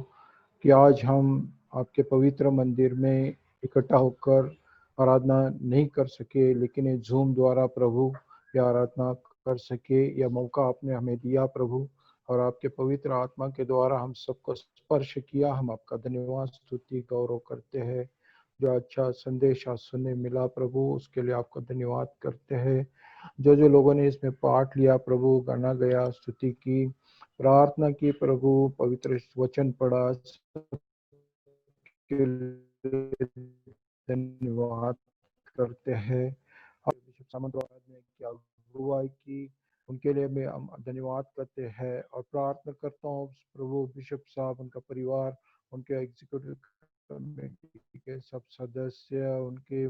कि आज हम आपके पवित्र मंदिर में इकट्ठा होकर आराधना नहीं कर सके, लेकिन ये जूम द्वारा प्रभु यह आराधना कर सके। यह मौका आपने हमें दिया प्रभु, और आपके पवित्र आत्मा के द्वारा हम सबको स्पर्श किया। हम आपका धन्यवाद स्तुति गौरव करते हैं। जो अच्छा संदेश आज सुनने मिला प्रभु, उसके लिए आपका धन्यवाद करते हैं। जो जो लोगों ने इसमें पार्ट लिया प्रभु, गाना गया, स्तुति की, प्रार्थना की प्रभु, पवित्र वचन पढ़ा, के लिए धन्यवाद करते हैं। बिशप सामंत ने क्या अगुवाई की, उनके लिए मैं धन्यवाद करते हैं और प्रार्थना करता हूँ प्रभु बिशप साहब, उनका परिवार, उनके एग्जीक्यूटिव कमेटी के सब सदस्य, उनके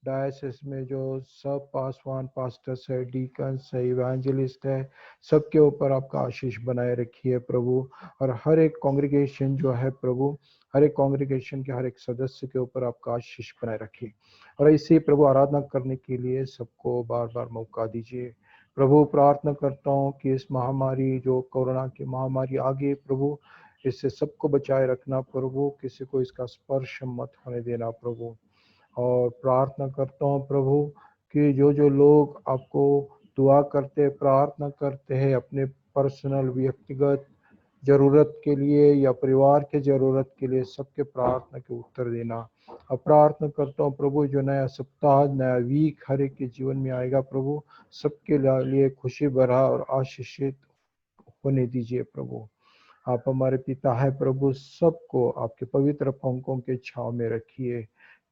डायसिस में जो सब पासवान, पास्टर्स है, डीकन्स है, इवेंजलिस्ट है, सबके ऊपर आपका आशीष बनाए रखिए प्रभु। और हर एक कांग्रेगेशन जो है प्रभु, हर एक कांग्रेगेशन के हर एक सदस्य के ऊपर आपका आशीष बनाए रखिए। और इसी प्रभु आराधना करने के लिए सबको बार बार मौका दीजिए प्रभु। प्रार्थना करता हूँ कि इस महामारी, जो कोरोना की महामारी आगे प्रभु, इससे सबको बचाए रखना प्रभु, किसी को इसका स्पर्श मत होने देना प्रभु। और प्रार्थना करता हूँ प्रभु कि जो जो लोग आपको दुआ करते, प्रार्थना करते हैं अपने पर्सनल व्यक्तिगत जरूरत के लिए या परिवार के जरूरत के लिए, सबके प्रार्थना के उत्तर देना। अब प्रार्थना करता हूँ प्रभु, जो नया सप्ताह, नया वीक हर एक के जीवन में आएगा प्रभु, सबके लिए खुशी भरा और आशीषित होने दीजिए प्रभु। आप हमारे पिता है प्रभु, सबको आपके पवित्र पंखों के छांव में रखिए।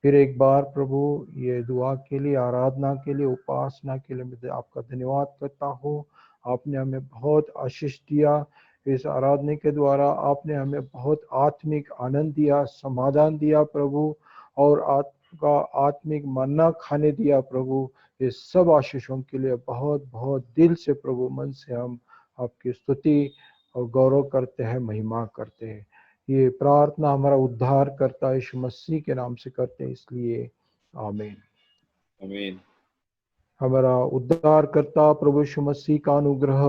फिर एक बार प्रभु ये दुआ के लिए, आराधना के लिए, उपासना के लिए मैं आपका धन्यवाद करता हूँ। आपने हमें बहुत आशीष दिया, इस आराधना के द्वारा आपने हमें बहुत आत्मिक आनंद दिया, समाधान दिया प्रभु, और आपका आत्मिक मन्ना खाने दिया प्रभु। इस सब आशीषों के लिए बहुत बहुत दिल से प्रभु, मन से हम आपकी स्तुति और गौरव करते हैं, महिमा करते हैं। ये प्रार्थना हमारा उद्धार करता यीशु मसीह के नाम से करते हैं, इसलिए आमीन। आमीन। हमारा उद्धार करता प्रभु यीशु मसीह का अनुग्रह,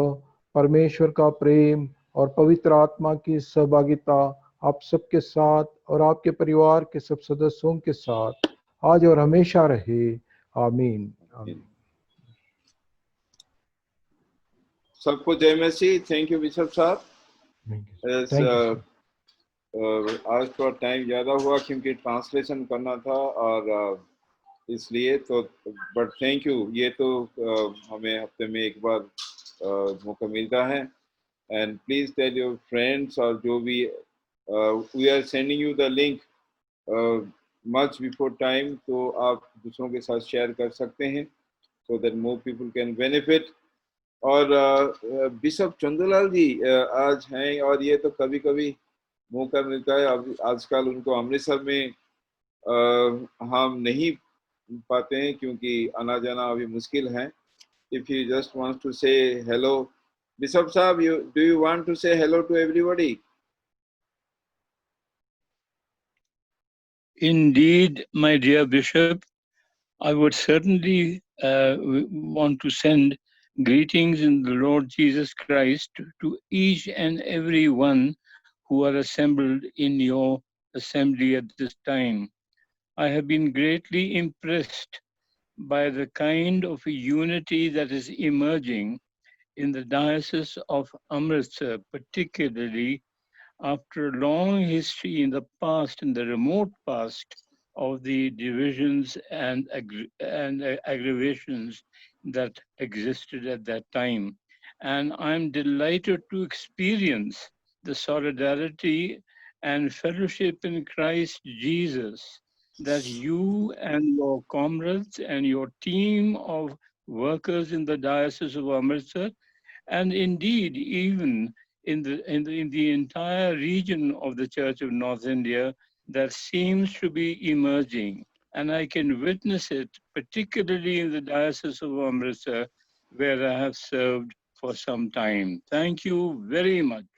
परमेश्वर का प्रेम और पवित्र आत्मा की सहभागिता आप सबके साथ और आपके परिवार के सब सदस्यों के साथ आज और हमेशा रहे। आमीन। आमीन। सबको जय मसीह। थैंक यू बिशप साहब। आज थोड़ा टाइम ज़्यादा हुआ क्योंकि ट्रांसलेशन करना था, और इसलिए तो, बट थैंक यू। ये तो हमें हफ्ते में एक बार मौका मिलता है। And please tell your friends, और जो भी we are sending you the link much before time, तो आप दूसरों के साथ शेयर कर सकते हैं, so that more people can benefit. और बिशप चंदूलाल जी आज हैं, और ये तो कभी कभी मौका मिलता है। अब आजकल उनको अमृतसर में हम नहीं पाते हैं क्योंकि आना जाना अभी मुश्किल है। If you just want to say hello, Bishop Sahab, do you want to say hello to everybody? Indeed, my dear Bishop, I would certainly want to send greetings in the Lord Jesus Christ to each and every one who are assembled in your assembly at this time. I have been greatly impressed by the kind of unity that is emerging in the Diocese of Amritsar, particularly after a long history in the past, in the remote past, of the divisions and aggravations that existed at that time. And I'm delighted to experience the solidarity and fellowship in Christ Jesus that you and your comrades and your team of workers in the Diocese of Amritsar, and indeed even in the entire region of the Church of North India, that seems to be emerging. And I can witness it, particularly in the Diocese of Amritsar, where I have served for some time. Thank you very much.